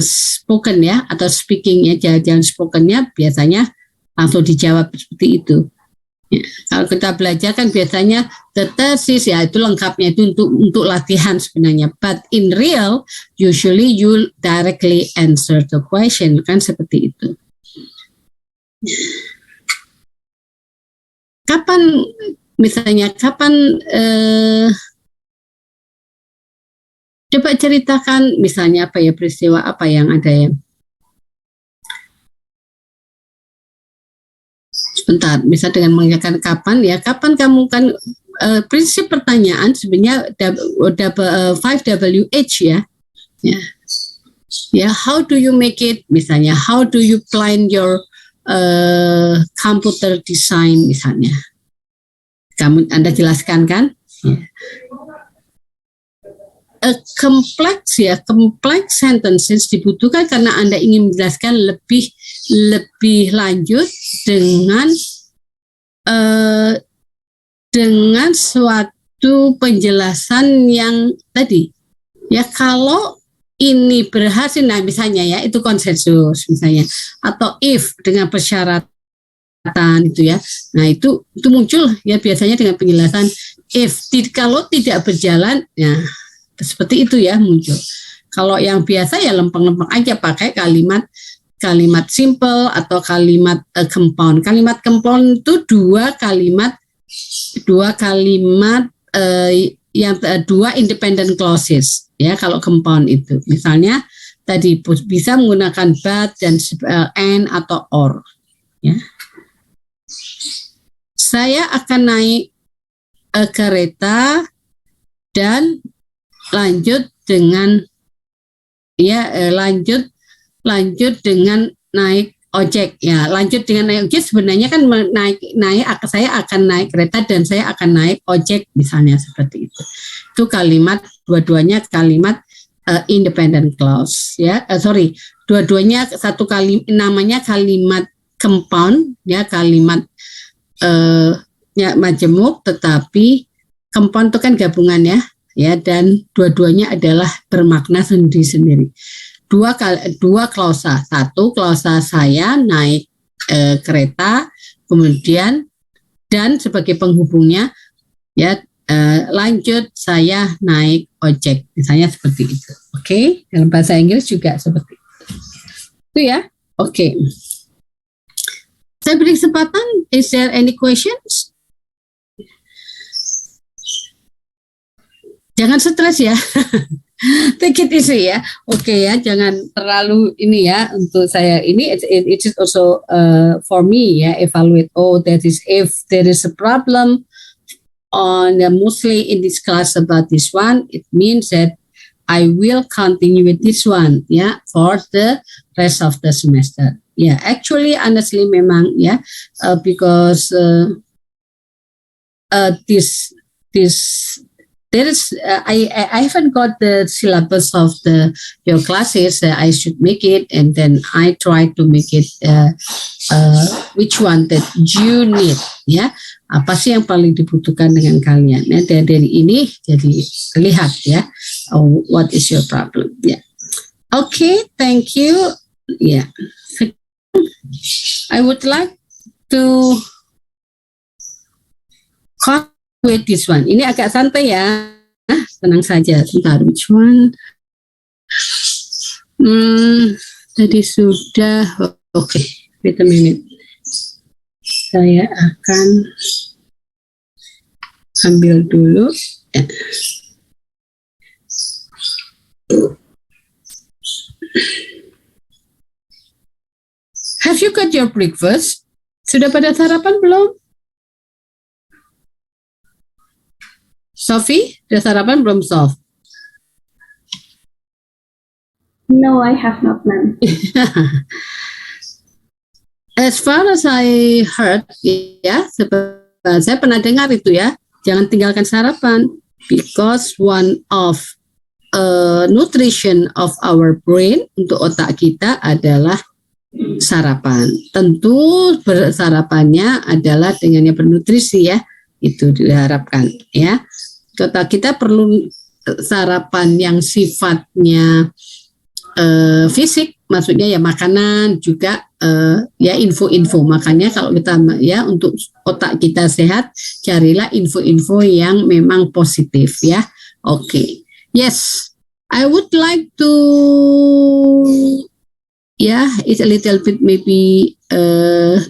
spoken ya atau speaking ya, jangan spokennya biasanya langsung dijawab seperti itu ya. Kalau kita belajar kan biasanya the thesis ya itu lengkapnya itu untuk latihan sebenarnya, but in real usually you directly answer the question kan seperti itu. Kapan coba ceritakan misalnya apa ya, peristiwa apa yang ada ya. Sebentar, bisa dengan mengingatkan kapan kamu kan prinsip pertanyaan sebenarnya 5WH ya. Ya, how do you make it, misalnya how do you plan your computer design misalnya. Anda jelaskan kan? Ya. Complex sentences dibutuhkan karena Anda ingin menjelaskan lebih lanjut dengan itu penjelasan yang tadi. Ya kalau ini berhasil, nah misalnya ya itu konsensus misalnya, atau if dengan persyaratan itu ya. Nah itu muncul ya biasanya dengan penjelasan if. Kalau tidak berjalan, ya seperti itu ya muncul. Kalau yang biasa ya lempeng-lempeng aja pakai kalimat simple atau kalimat compound. Kalimat compound itu dua kalimat yang dua independent clauses ya. Kalau compound itu misalnya tadi bisa menggunakan but dan and atau or ya. Saya akan naik kereta dan lanjut dengan lanjut dengan naik ojek ya. Lanjut dengan naik ojek sebenarnya kan saya akan naik kereta dan saya akan naik ojek misalnya seperti itu. Itu kalimat dua-duanya kalimat independent clause ya. Dua-duanya satu kali namanya kalimat compound ya, kalimat ya majemuk, tetapi compound itu kan gabungan ya, dan dua-duanya adalah bermakna sendiri-sendiri. Dua klausa. Satu klausa saya naik kereta, kemudian dan sebagai penghubungnya ya lanjut saya naik ojek, misalnya seperti itu. Oke, dalam bahasa Inggris juga seperti itu ya. Oke. Saya beri kesempatan. Is there any questions? Jangan stres ya. Take it easy ya. Oke ya, jangan terlalu ini ya untuk saya ini. It is also for me ya, evaluate. Oh, that is if there is a problem on mostly in this class about this one, it means that I will continue with this one ya for the rest of the semester. Yeah, actually, honestly, memang ya, because there is I haven't got the syllabus of your classes. I should make it, and then I try to make it which one that you need ya. Apa sih yang paling dibutuhkan dengan kalian? Nah, dari ini jadi terlihat ya. What is your problem? Ya. Okay, thank you. Ya. I would like to cut with this one. Ini agak santai ya. Tenang saja. Sebentar. Which one? Tadi sudah. Oke. Wait a minute. Saya akan ambil dulu. Ya. Have you got your breakfast? Sudah pada sarapan belum? Sophie, sudah sarapan belum, Sof? No, I have not, ma'am. As far as I heard, ya, saya pernah dengar itu ya, jangan tinggalkan sarapan, because one of nutrition of our brain, untuk otak kita adalah sarapan. Tentu sarapannya adalah dengan yang bernutrisi ya, itu diharapkan ya. Kita perlu sarapan yang sifatnya fisik, maksudnya ya makanan juga ya info-info. Makanya kalau kita ya untuk otak kita sehat, carilah info-info yang memang positif ya. Oke. Yes, I would like to it's a little bit maybe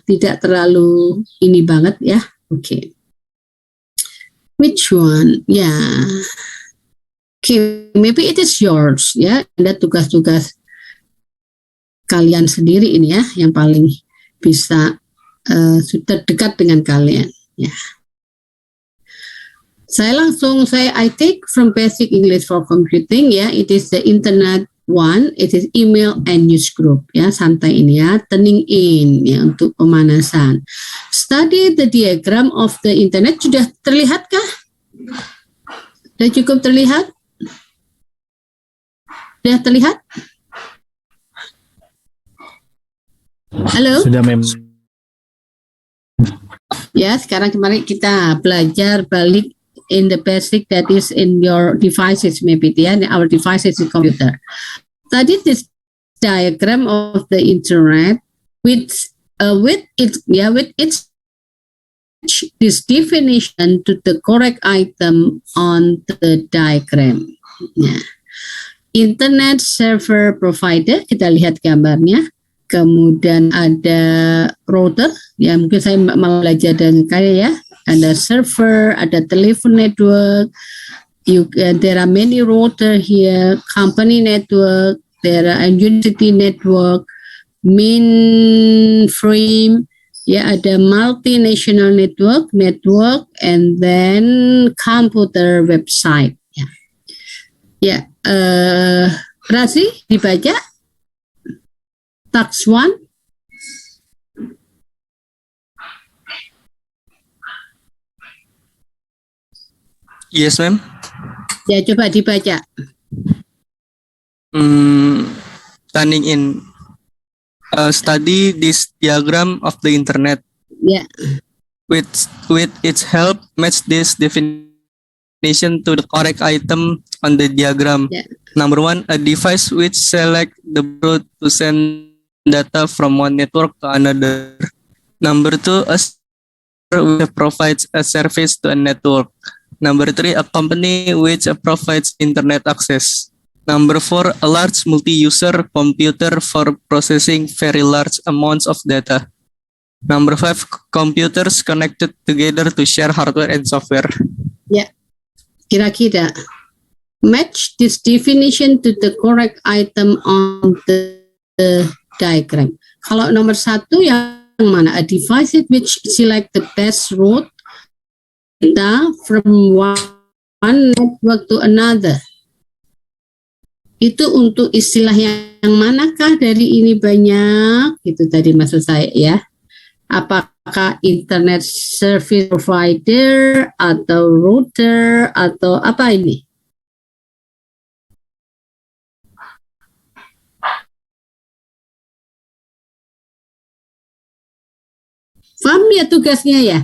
tidak terlalu ini banget ya. Oke. Which one? Yeah. Okay, maybe it is yours ya. Ada tugas-tugas kalian sendiri ini ya, yang paling bisa sudah dekat dengan kalian ya. I take from Basic English for Computing ya. It is the internet one, it is email and news group ya, santai ini ya, turning in ya untuk pemanasan. Study the diagram of the internet. Sudah terlihatkah? Sudah cukup terlihat? Sudah terlihat? Halo? Sudah, Mem. Ya, sekarang kemarin kita belajar balik in the basic that is in your devices, maybe our devices is computer. Tadi this diagram of the internet with its this definition to the correct item on the diagram. Nah, internet server provider, kita lihat gambarnya. Kemudian ada router, ya mungkin saya mau belajar dengan kalian ya. Ada server, ada telephone network. There are many router here, company network, there are university network, mainframe. Ya, ada multinational network, and then computer website. Ya, Rasi dibaca. Tax 1. Yes, ma'am. Ya, coba dibaca. Turning in. Study this diagram of the internet. Ya. With its help, match this definition to the correct item on the diagram. Yeah. Number 1, a device which select the route to send data from one network to another. Number 2, a server which provides a service to a network. Number 3, a company which provides internet access. Number 4, a large multi-user computer for processing very large amounts of data. Number 5, computers connected together to share hardware and software. Ya, kira-kira match this definition to the correct item on the diagram. Kalau nomor 1 yang mana? A device which select the best route data from one network to another. Itu untuk istilah yang manakah dari ini banyak? Itu tadi maksud saya ya. Apakah internet service provider atau router atau apa ini? Paham ya tugasnya ya?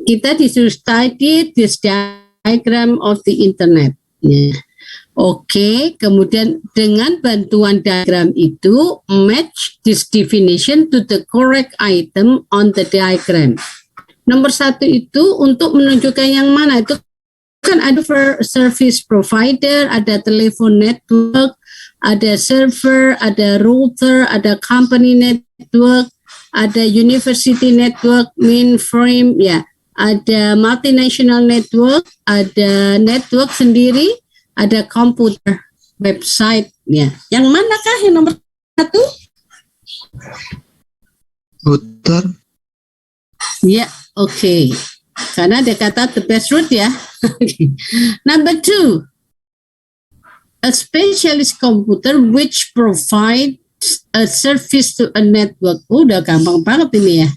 Kita disuruh study this diagram of the internet. Ya. Oke, kemudian dengan bantuan diagram itu match this definition to the correct item on the diagram. Nomor 1 itu untuk menunjukkan yang mana, itu kan ada service provider, ada telephone network, ada server, ada router, ada company network, ada university network, mainframe, ya. Ada multinational network, ada network sendiri, ada komputer website, ya. Yang manakah yang nomor 1? Router. Ya, oke. Karena dia kata the best route ya. Number 2, a specialist computer which provides a service to a network. Udah gampang banget ini ya.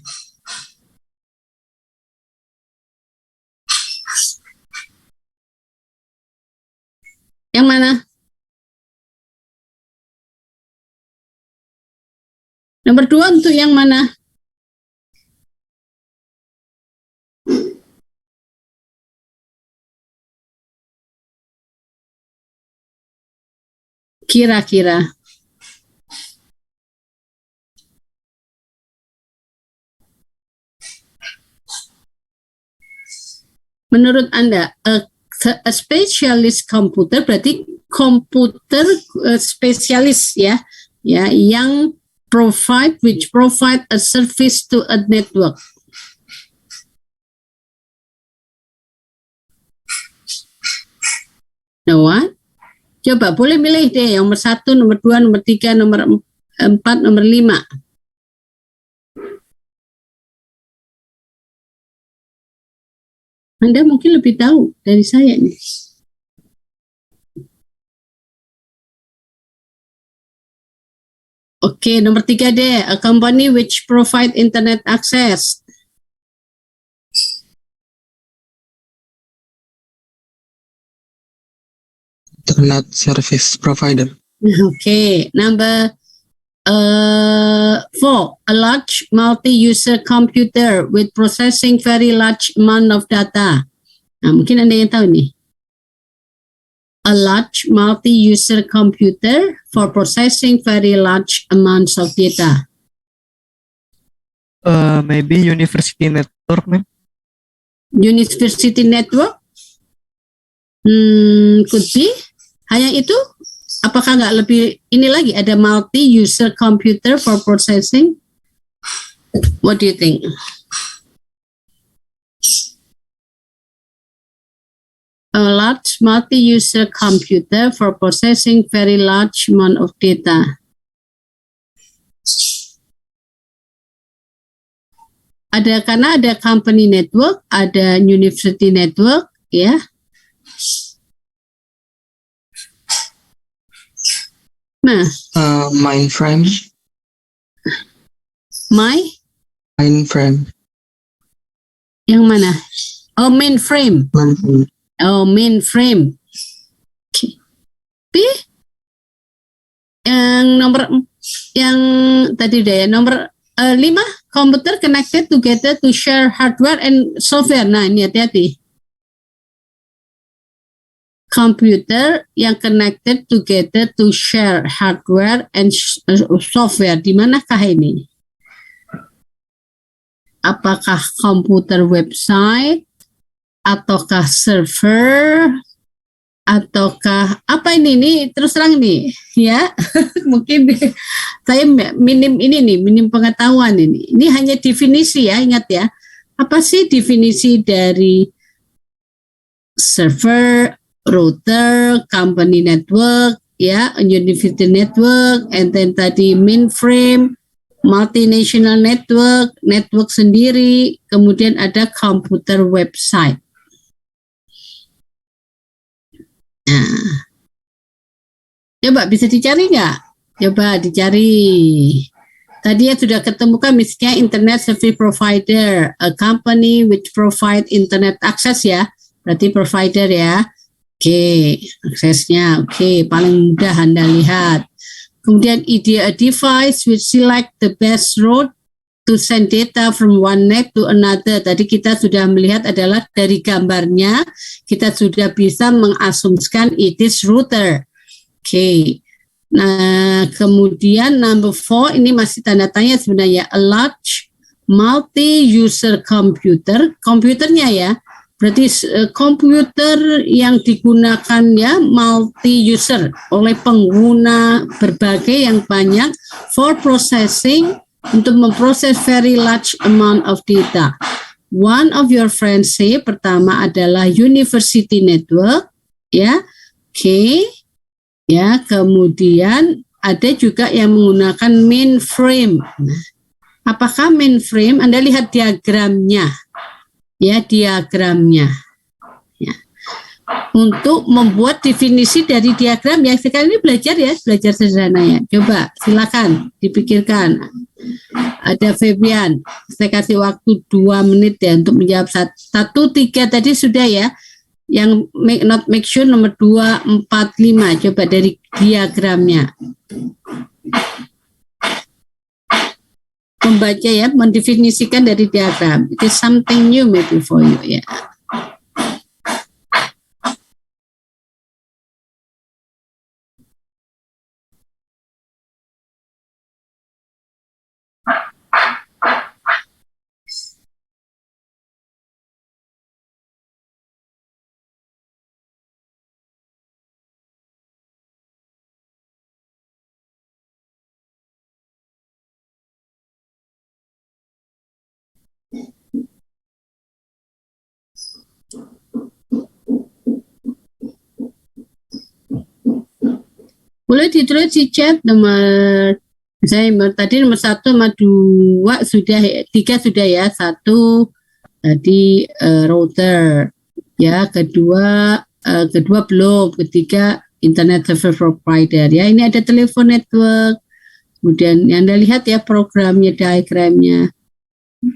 Yang mana? Nomor 2 untuk yang mana? Kira-kira. Menurut Anda, a specialist computer berarti komputer spesialis ya, yang which provide a service to a network. Noah, coba boleh milih deh nomor 1, nomor 2, nomor 3, nomor 4, nomor 5. Anda mungkin lebih tahu dari saya nih. Oke, nomor 3 deh. A company which provide internet access. Internet service provider. Oke, number 4. A large multi-user computer with processing very large amount of data. Nah, mungkin Anda yang tahu nih. A large multi-user computer for processing very large amounts of data. Maybe university network, ma'am. University network? Could be. Hanya itu? Apakah nggak lebih ini lagi? Ada multi-user computer for processing? What do you think? A large multi-user computer for processing very large amount of data. Karena ada company network, ada university network, ya. Nah, Mainframe. Mainframe. Yang mana? Oh, mainframe. Oh, mainframe. Okay. Yang tadi udah ya, nomor 5, computer connected together to share hardware and software. Nah, ini hati-hati. Computer yang connected together to share hardware and software. Di manakah ini? Apakah komputer website? Ataukah server, ataukah apa ini terus terang nih ya. Mungkin saya minim pengetahuan ini hanya definisi ya, ingat ya, apa sih definisi dari server, router, company network ya, university network, and then tadi mainframe, multinational network sendiri, kemudian ada komputer website. Nah, coba bisa dicari nggak? Coba dicari. Tadi ya sudah ketemukan misalnya internet service provider, a company which provide internet access ya, berarti provider ya. Oke, aksesnya oke, paling mudah Anda lihat. Kemudian a device which select the best route to send data from one net to another. Tadi kita sudah melihat adalah dari gambarnya, kita sudah bisa mengasumsikan it is router. Oke. Nah, kemudian number 4, ini masih tanda tanya sebenarnya. A large multi-user computer. Komputernya ya, berarti komputer yang digunakan ya multi-user oleh pengguna berbagai yang banyak for processing, untuk memproses very large amount of data. One of your friends say, pertama adalah university network, ya, oke, ya, kemudian ada juga yang menggunakan mainframe. Nah, apakah mainframe? Anda lihat diagramnya, ya, diagramnya. Ya. Untuk membuat definisi dari diagram ya, sekarang ini belajar sederhana ya. Coba silakan dipikirkan. Ada Febian, saya kasih waktu 2 menit ya untuk menjawab 1, 3 tadi sudah ya. Yang make sure nomor 2, 4, 5. Coba dari diagramnya. Membaca ya, mendefinisikan dari diagram. It is something new maybe for you ya. Boleh ditulis di chat nomor, misalnya tadi nomor 1 sama 2 sudah, 3 sudah ya. 1 tadi router ya, kedua belum, ketiga internet service provider ya. Ini ada telepon network, kemudian yang Anda lihat ya programnya, diagramnya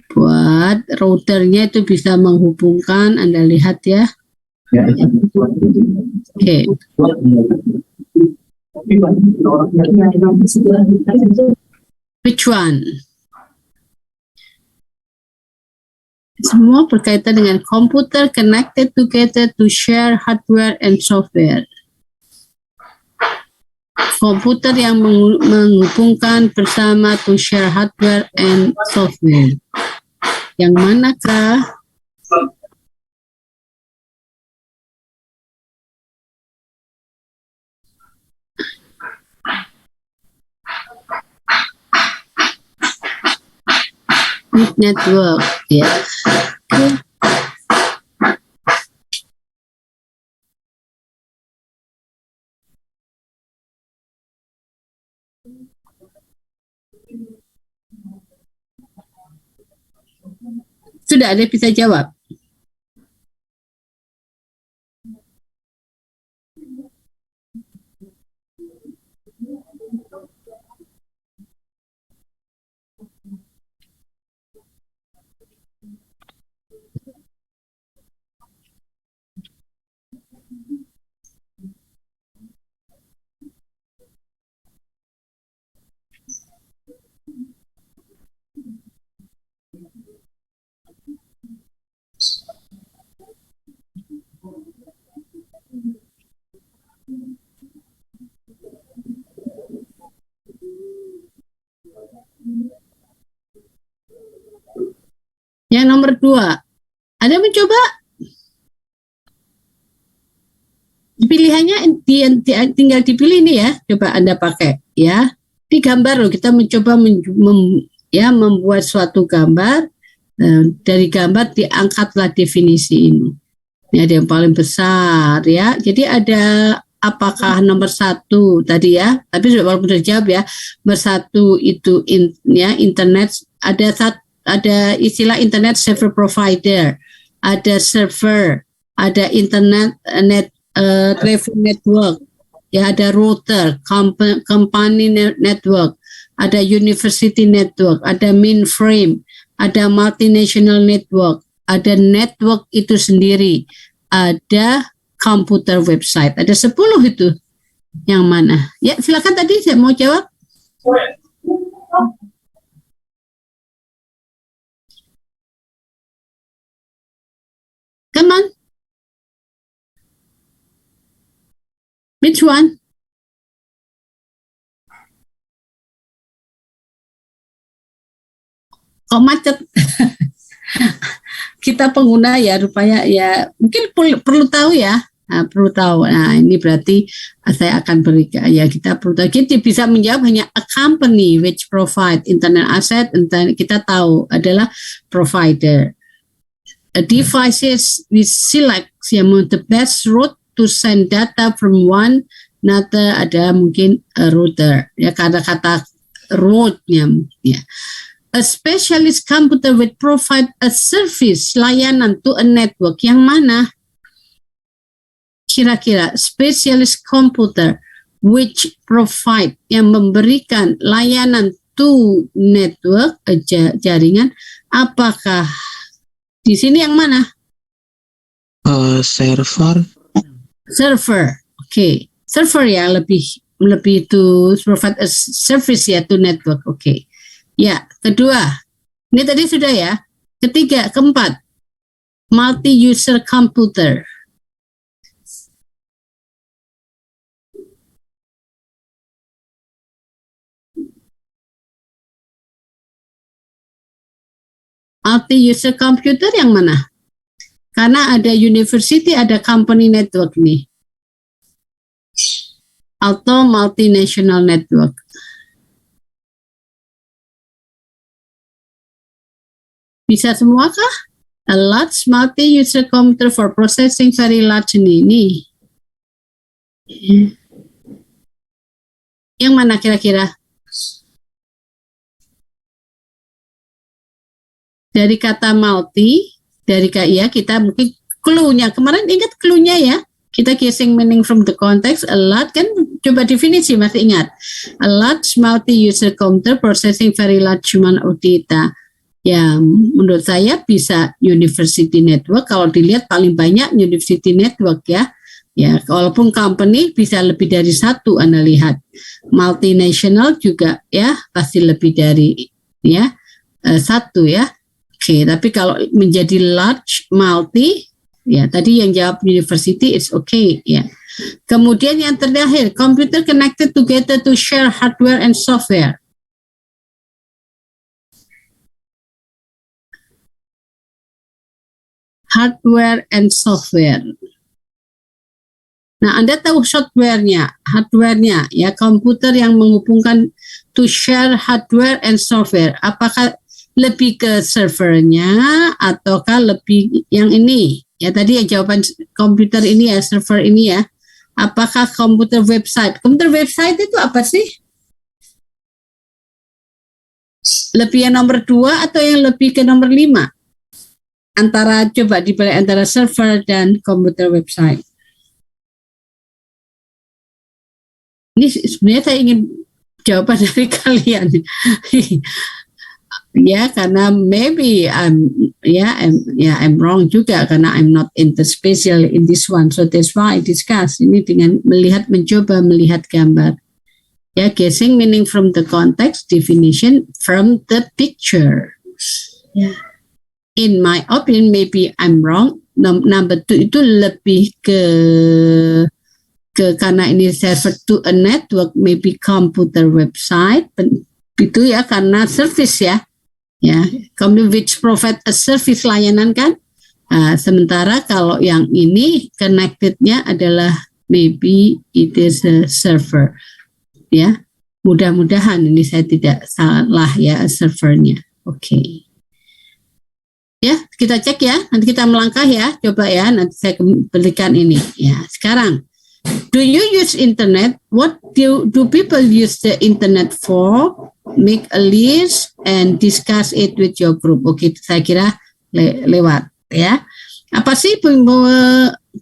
buat routernya itu bisa menghubungkan, Anda lihat ya. Oke. Which one? Semua berkaitan dengan komputer connected together to share hardware and software. Komputer yang menghubungkan bersama to share hardware and software. Yang manakah? Network, ya. Okay. Sudah ada bisa jawab? Yang nomor 2, ada mencoba? Pilihannya tinggal dipilih ini ya, coba Anda pakai ya. Di gambar loh, kita mencoba membuat suatu gambar, dari gambar diangkatlah definisi ini. Ini ada yang paling besar ya. Jadi ada apakah nomor 1 tadi ya, tapi walaupun sudah jawab ya, nomor 1 itu internet, ada istilah internet server provider, ada server, ada internet telephone network, ya ada router, company network, ada university network, ada mainframe, ada multinational network, ada network itu sendiri, ada komputer website, ada 10 itu. Yang mana? Ya silakan tadi saya mau jawab. Come on. Which one? Kok macet? Kita pengguna ya rupanya ya mungkin perlu tahu ya. Nah, perlu tahu. Nah, ini berarti saya akan berikan ya kita perlu tahu. Kita bisa menjawab hanya a company which provide internet asset, kita tahu adalah provider. Devices we select the best route to send data from one another, ada mungkin a router ya, kata-kata route-nya ya. A specialist computer will provide a service, layanan to a network. Yang mana? Kira-kira specialist computer which provide, yang memberikan layanan to network, jaringan. Apakah di sini yang mana? Server. Server, oke. Server ya, lebih to provide a service ya to network, oke. Ya, kedua. Ini tadi sudah ya. Ketiga, keempat. Multi-user computer. Multi-user computer yang mana? Karena ada university, ada company network nih. Atau multinational network. Bisa semua kah? A large multi-user computer for processing very large ini. Yang mana kira-kira? Dari kata multi, dari ya kita mungkin clue-nya. Kemarin ingat clue-nya ya? Kita guessing meaning from the context. A lot kan coba definisi masih ingat. A large multi-user computer processing very large amount of data. Ya, menurut saya bisa university network. Kalau dilihat paling banyak university network ya. Ya, walaupun company bisa lebih dari satu, Anda lihat. Multinational juga ya pasti lebih dari ya satu ya. Oke, tapi kalau menjadi large multi ya tadi yang jawab university it's okay ya. Kemudian yang terakhir, computer connected together to share hardware and software. Hardware and software. Nah, Anda tahu software-nya, hardware-nya, ya komputer yang menghubungkan to share hardware and software. Apakah lebih ke servernya ataukah lebih yang ini? Ya tadi ya jawaban komputer ini ya, server ini ya. Apakah komputer website? Komputer website itu apa sih? Lebih yang nomor 2 atau yang lebih ke nomor 5? Coba dibalik antara server dan komputer website. Ini sebenarnya saya ingin jawaban dari kalian. Ya, karena maybe I'm wrong juga karena I'm not into special in this one. So that's why I discuss ini dengan mencoba melihat gambar. Ya, guessing meaning from the context, definition from the picture. Ya. In my opinion, maybe I'm wrong. Number 2 itu lebih ke karena ini server to a network, maybe computer website, itu ya karena service ya, which provide a service layanan kan. Sementara kalau yang ini connected-nya adalah maybe it is a server, ya. Mudah-mudahan ini saya tidak salah ya servernya. Oke. Ya, kita cek ya. Nanti kita melangkah ya. Coba ya. Nanti saya berikan ini. Ya, sekarang. Do you use internet? What do people use the internet for? Make a list and discuss it with your group. Oke, saya kira lewat ya. Apa sih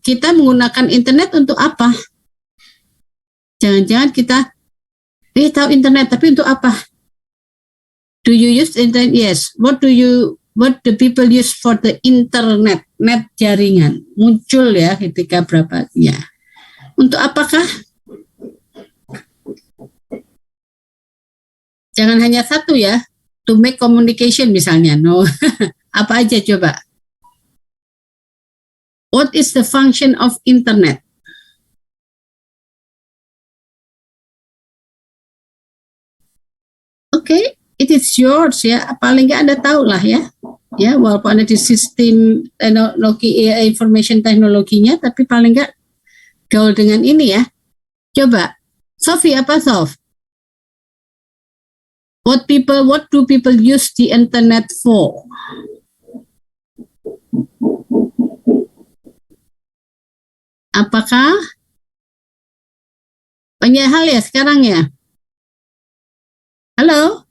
kita menggunakan internet untuk apa? Jangan-jangan kita tahu internet tapi untuk apa? Do you use internet? Yes. What the people use for the internet? Net jaringan. Muncul ya ketika berapa ya. Untuk apakah? Jangan hanya satu ya. To make communication misalnya. No. Apa aja coba? What is the function of internet? Okay, it is yours ya. Paling nggak Anda tahu lah ya. Ya, walaupun ada di sistem teknologi information teknologinya, tapi paling nggak gaul dengan ini ya. Coba, Sophie apa Sof? What do people use the internet for? Apakah banyak hal ya sekarang ya? Halo?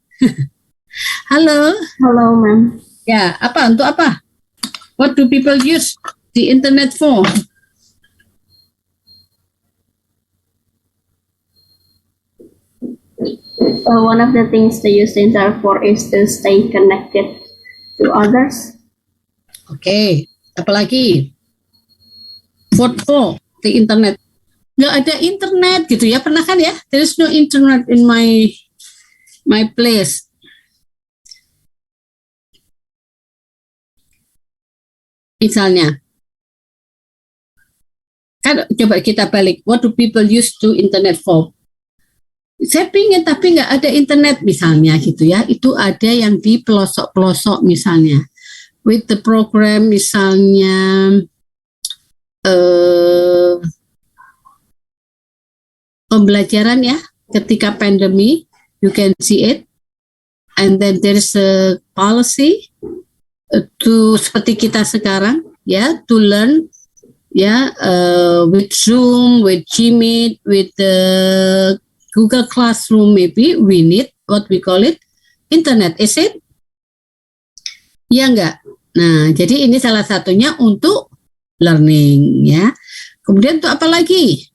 Halo? Hello, ma'am. Ya, untuk apa? What do people use the internet for? One of the things they use the internet for is to stay connected to others. Oke, apalagi? What for the internet? Nggak ada internet gitu ya, pernah kan ya? There is no internet in my place. Misalnya, kan coba kita balik. What do people use to internet for? Saya pingin tapi nggak ada internet misalnya gitu ya. Itu ada yang di pelosok-pelosok misalnya. With the program misalnya pembelajaran ya ketika pandemi, you can see it. And then there's a policy to seperti kita sekarang ya, to learn ya, with Zoom, with Gmeet, with Google Classroom, maybe we need what we call it internet, is it? Ya enggak? Nah, jadi ini salah satunya untuk learning ya. Kemudian untuk apa lagi?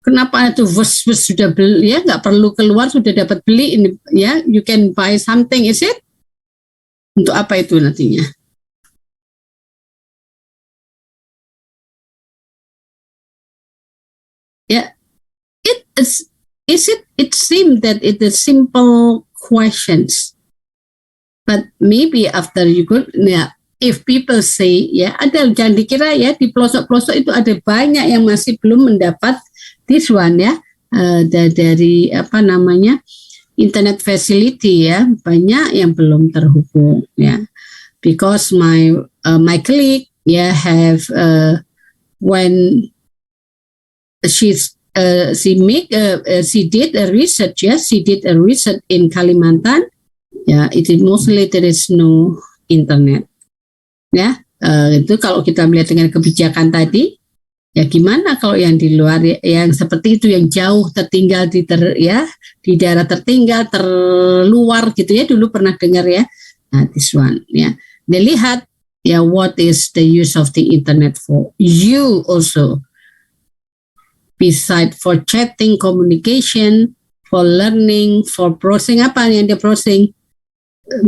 Kenapa itu sudah beli ya, nggak perlu keluar sudah dapat beli ini ya, you can buy something, is it? Untuk apa itu nantinya? it seems that it is simple questions, but maybe after you go, if people say, jangan dikira di pelosok-pelosok itu ada banyak yang masih belum mendapat this one dari internet facility banyak yang belum terhubung because my colleague have when she did a research in Kalimantan it is mostly there is no internet itu kalau kita melihat dengan kebijakan tadi gimana kalau yang di luar yang seperti itu yang jauh tertinggal di daerah tertinggal terluar gitu dulu pernah dengar this one dilihat what is the use of the internet for you also beside for chatting communication for learning for browsing apa yang dia browsing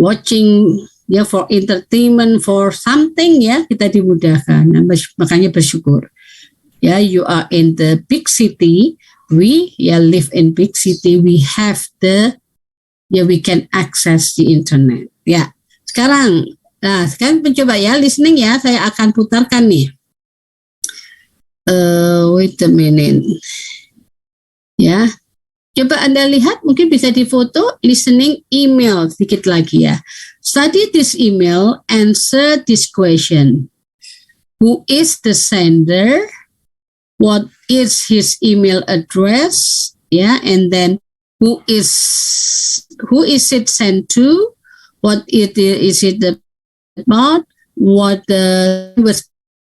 watching for entertainment for something kita dimudahkan makanya bersyukur you are in the big city we live in big city we have we can access the internet sekarang mencoba listening saya akan putarkan nih wait a minute coba Anda lihat mungkin bisa difoto listening email sedikit lagi study this email answer this question who is the sender what is his email address and then who is it sent to what is it about what was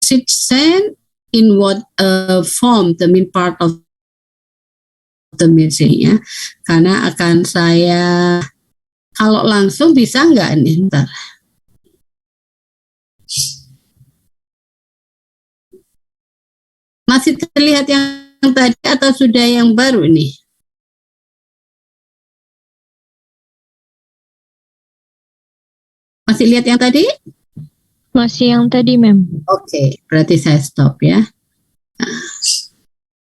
it sent in what form the main part of the message karena akan saya kalau langsung bisa nggak nih ntar masih terlihat yang tadi atau sudah yang baru nih? Masih lihat yang tadi? Masih yang tadi, Mem. Oke, berarti saya stop ya.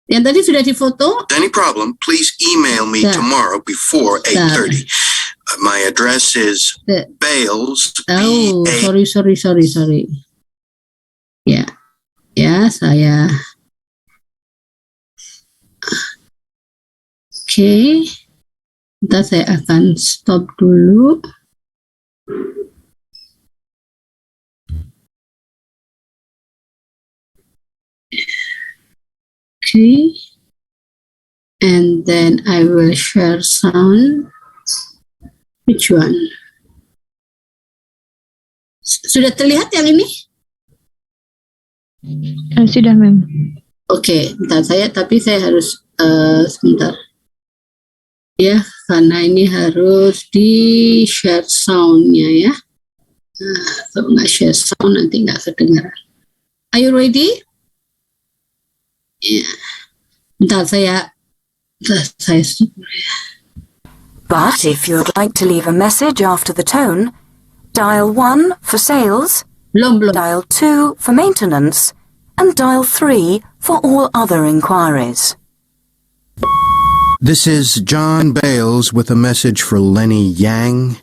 Yang tadi sudah difoto? Any problem, please email me tomorrow before 8:30. My address is Bales. Oh, sorry. Ya, saya. Oke. Ntar saya akan stop dulu. Okay. And then I will share sound. Which one? Sudah terlihat yang ini? Sudah, Mem. Oke, tapi saya harus sebentar. Ya, karena ini harus di share sound-nya ya. Kalau nggak share sound nanti nggak kedengaran. Are you ready? Ya. Bentar saya stop. But if you'd like to leave a message after the tone, dial 1 for sales, Belum. dial 2 for maintenance, and dial 3 for all other inquiries. This is John Bales with a message for Lenny Yang.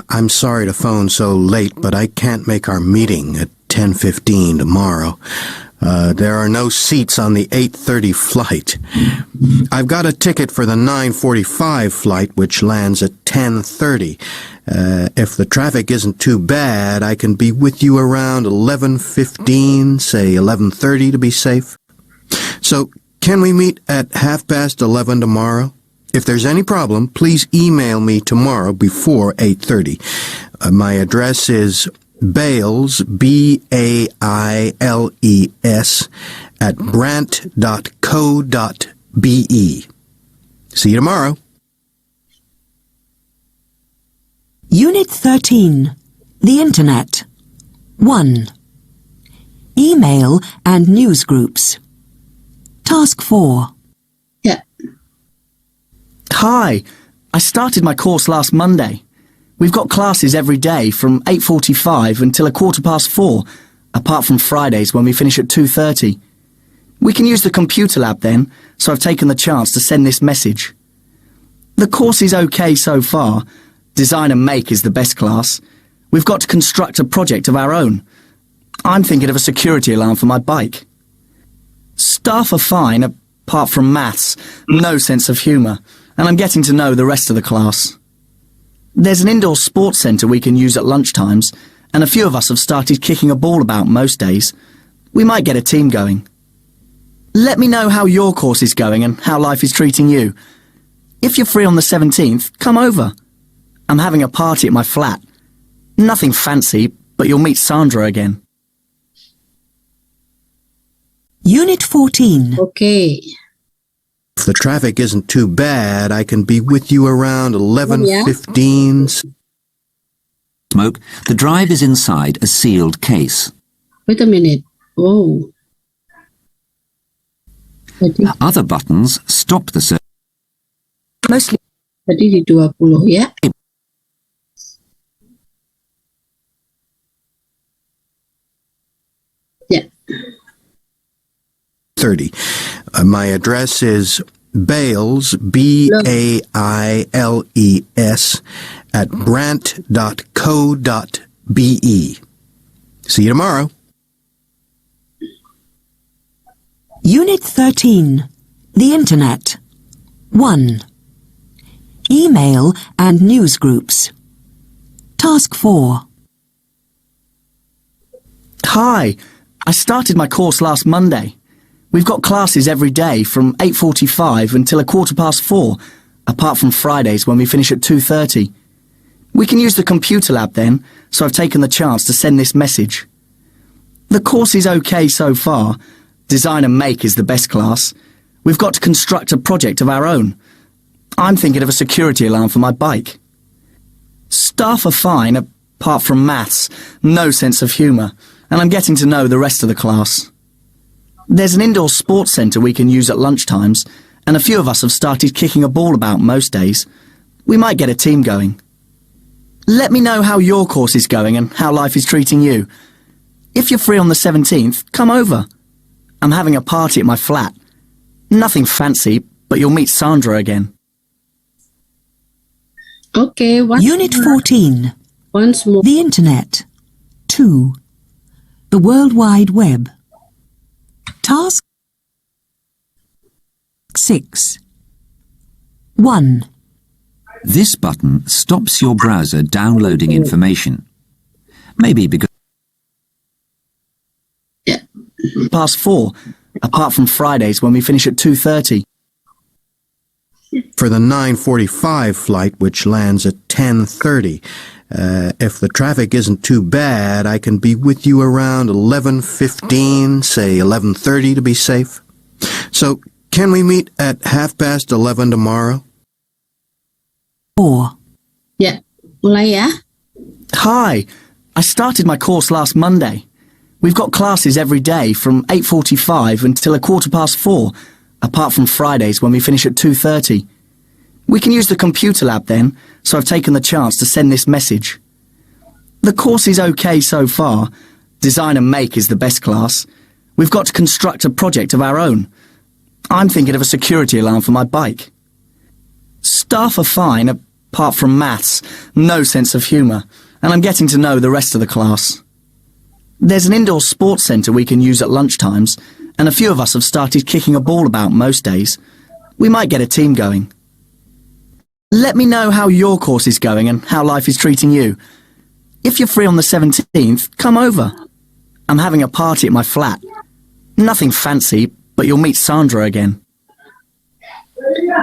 I'm sorry to phone so late, but I can't make our meeting at 10:15 tomorrow. There are no seats on the 8:30 flight. I've got a ticket for the 9:45 flight, which lands at 10:30. If the traffic isn't too bad, I can be with you around 11:15, say 11:30 to be safe. So, can we meet at 11:30 tomorrow? If there's any problem, please email me tomorrow before 8:30. My address is Bales, BAILES, at brant.co.be. See you tomorrow. Unit 13. The Internet. 1. Email and news groups. Task 4. Yeah. Hi, I started my course last Monday. We've got classes every day from 8:45 until 4:15, apart from Fridays when we finish at 2:30. We can use the computer lab then, so I've taken the chance to send this message. The course is okay so far. Design and make is the best class. We've got to construct a project of our own. I'm thinking of a security alarm for my bike. Staff are fine, apart from maths, no sense of humour, and I'm getting to know the rest of the class. There's an indoor sports centre we can use at lunchtimes, and a few of us have started kicking a ball about most days. We might get a team going. Let me know how your course is going and how life is treating you. If you're free on the 17th, come over. I'm having a party at my flat. Nothing fancy, but you'll meet Sandra again. Unit 14. Okay. If the traffic isn't too bad, I can be with you around 11:15. Smoke, the drive is inside a sealed case. Wait a minute. Oh. Other buttons stop the search. Mostly. Tadi di 20 ya. Yeah. 30. My address is Bailes, BAILES, at brant.co.be. See you tomorrow. Unit 13. The Internet. 1. Email and news groups. Task 4. Hi, I started my course last Monday. We've got classes every day from 8:45 until 4:15, apart from Fridays when we finish at 2:30. We can use the computer lab then, so I've taken the chance to send this message. The course is okay so far. Design and make is the best class. We've got to construct a project of our own. I'm thinking of a security alarm for my bike. Staff are fine, apart from maths, no sense of humour, and I'm getting to know the rest of the class. There's an indoor sports centre we can use at lunchtimes, and a few of us have started kicking a ball about most days. We might get a team going. Let me know how your course is going and how life is treating you. If you're free on the 17th, come over. I'm having a party at my flat. Nothing fancy, but you'll meet Sandra again. Okay. Unit 14. Once more. The Internet. 2. The World Wide Web. Task 6. 1. This button stops your browser downloading information. Maybe because... Past 4, apart from Fridays when we finish at 2:30. For the 9:45 flight, which lands at 10:30. If the traffic isn't too bad, I can be with you around 11:15, say 11:30 to be safe. So, can we meet at 11:30 tomorrow? 4. Ya, mulai ya. Hi, I started my course last Monday. We've got classes every day from 8:45 until 4:15, apart from Fridays when we finish at 2:30. We can use the computer lab then, so I've taken the chance to send this message. The course is okay so far. Design and make is the best class. We've got to construct a project of our own. I'm thinking of a security alarm for my bike. Staff are fine, apart from maths, no sense of humour, and I'm getting to know the rest of the class. There's an indoor sports centre we can use at lunchtimes, and a few of us have started kicking a ball about most days. We might get a team going. Let me know how your course is going and how life is treating you. If you're free on the 17th, come over. I'm having a party at my flat. Nothing fancy, but you'll meet Sandra again.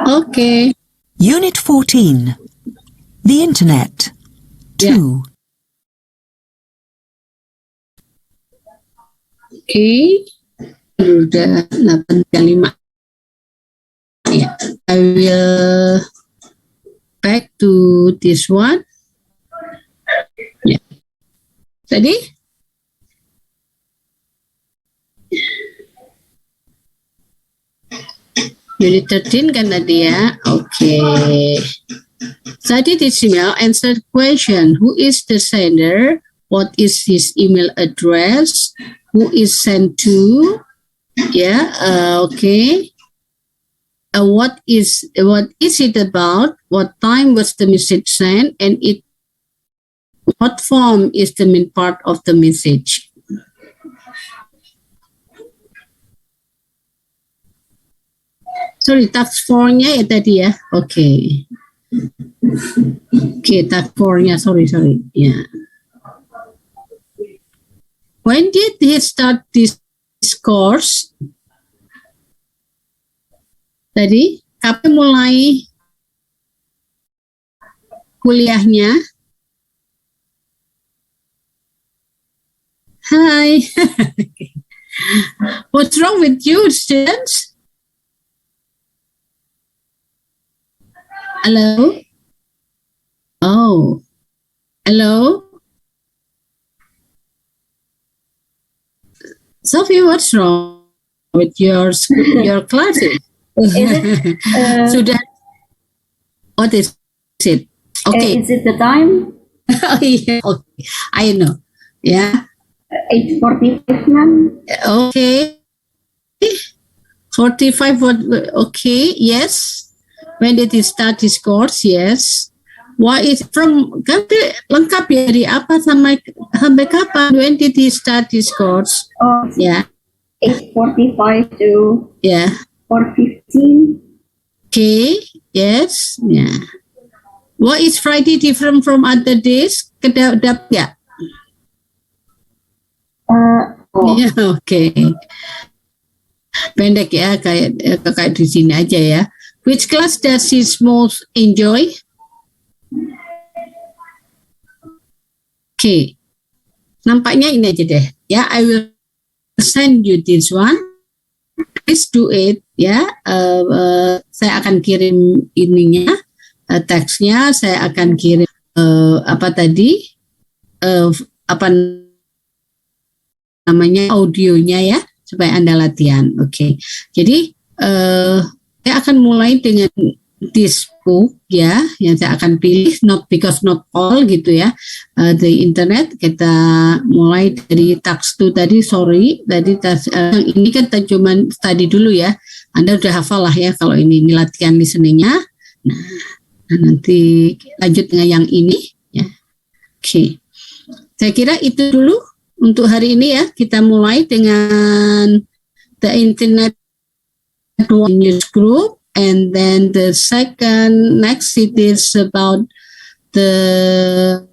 Okay. Unit 14. The Internet. 2. Okay. Udah 8:05. Yeah. I will back to this one. Yeah. Tadi? Unit 13 kan tadi ya? Okay. Study this email, answer the question. Who is the sender? What is his email address? Who is sent to? Yeah, okay. What is it about? What time was the message sent? And what form is the main part of the message? Sorry, task 4-nya ya tadi ya. Oke. Oke, task 4-nya, sorry. Ya. When did he start this course? Tadi, kapan mulai kuliahnya? Hi. What's wrong with you, students? Hello? Oh. Hello? Sophie, what's wrong with your classes? Sudah. What is it? Okay. Is it the time? Oh, yeah. Okay. I know. Yeah. 8:45, ma'am. Okay. 45. What? Okay. Yes. When did he start his course? Yes. Why is from? Kan lengkap ya dari apa sampai kapan? When did he start his course? Oh, Yeah. 8:45 to Yeah. 4:15. Okay. Yes. Yeah. What is Friday different from other days? Kedap ya? Yeah, okay. Pendek ya, kayak di sini aja ya. Which class does he most enjoy? Okay. Nampaknya ini aja deh. Ya, I will send you this one. Please do it. Ya, saya akan kirim ininya, teksnya. Saya akan kirim apa tadi? Apa namanya audionya ya, supaya Anda latihan. Oke. Jadi saya akan mulai dengan this book ya, yang saya akan pilih not because not all gitu ya. The internet kita mulai dari task 2 tadi, tadi yang ini kan cuma study dulu ya. Anda udah hafal lah ya kalau ini latihan listeningnya. Nah, nanti lanjut dengan yang ini ya. Oke. Saya kira itu dulu untuk hari ini ya. Kita mulai dengan the internet news group, and then the next it is about the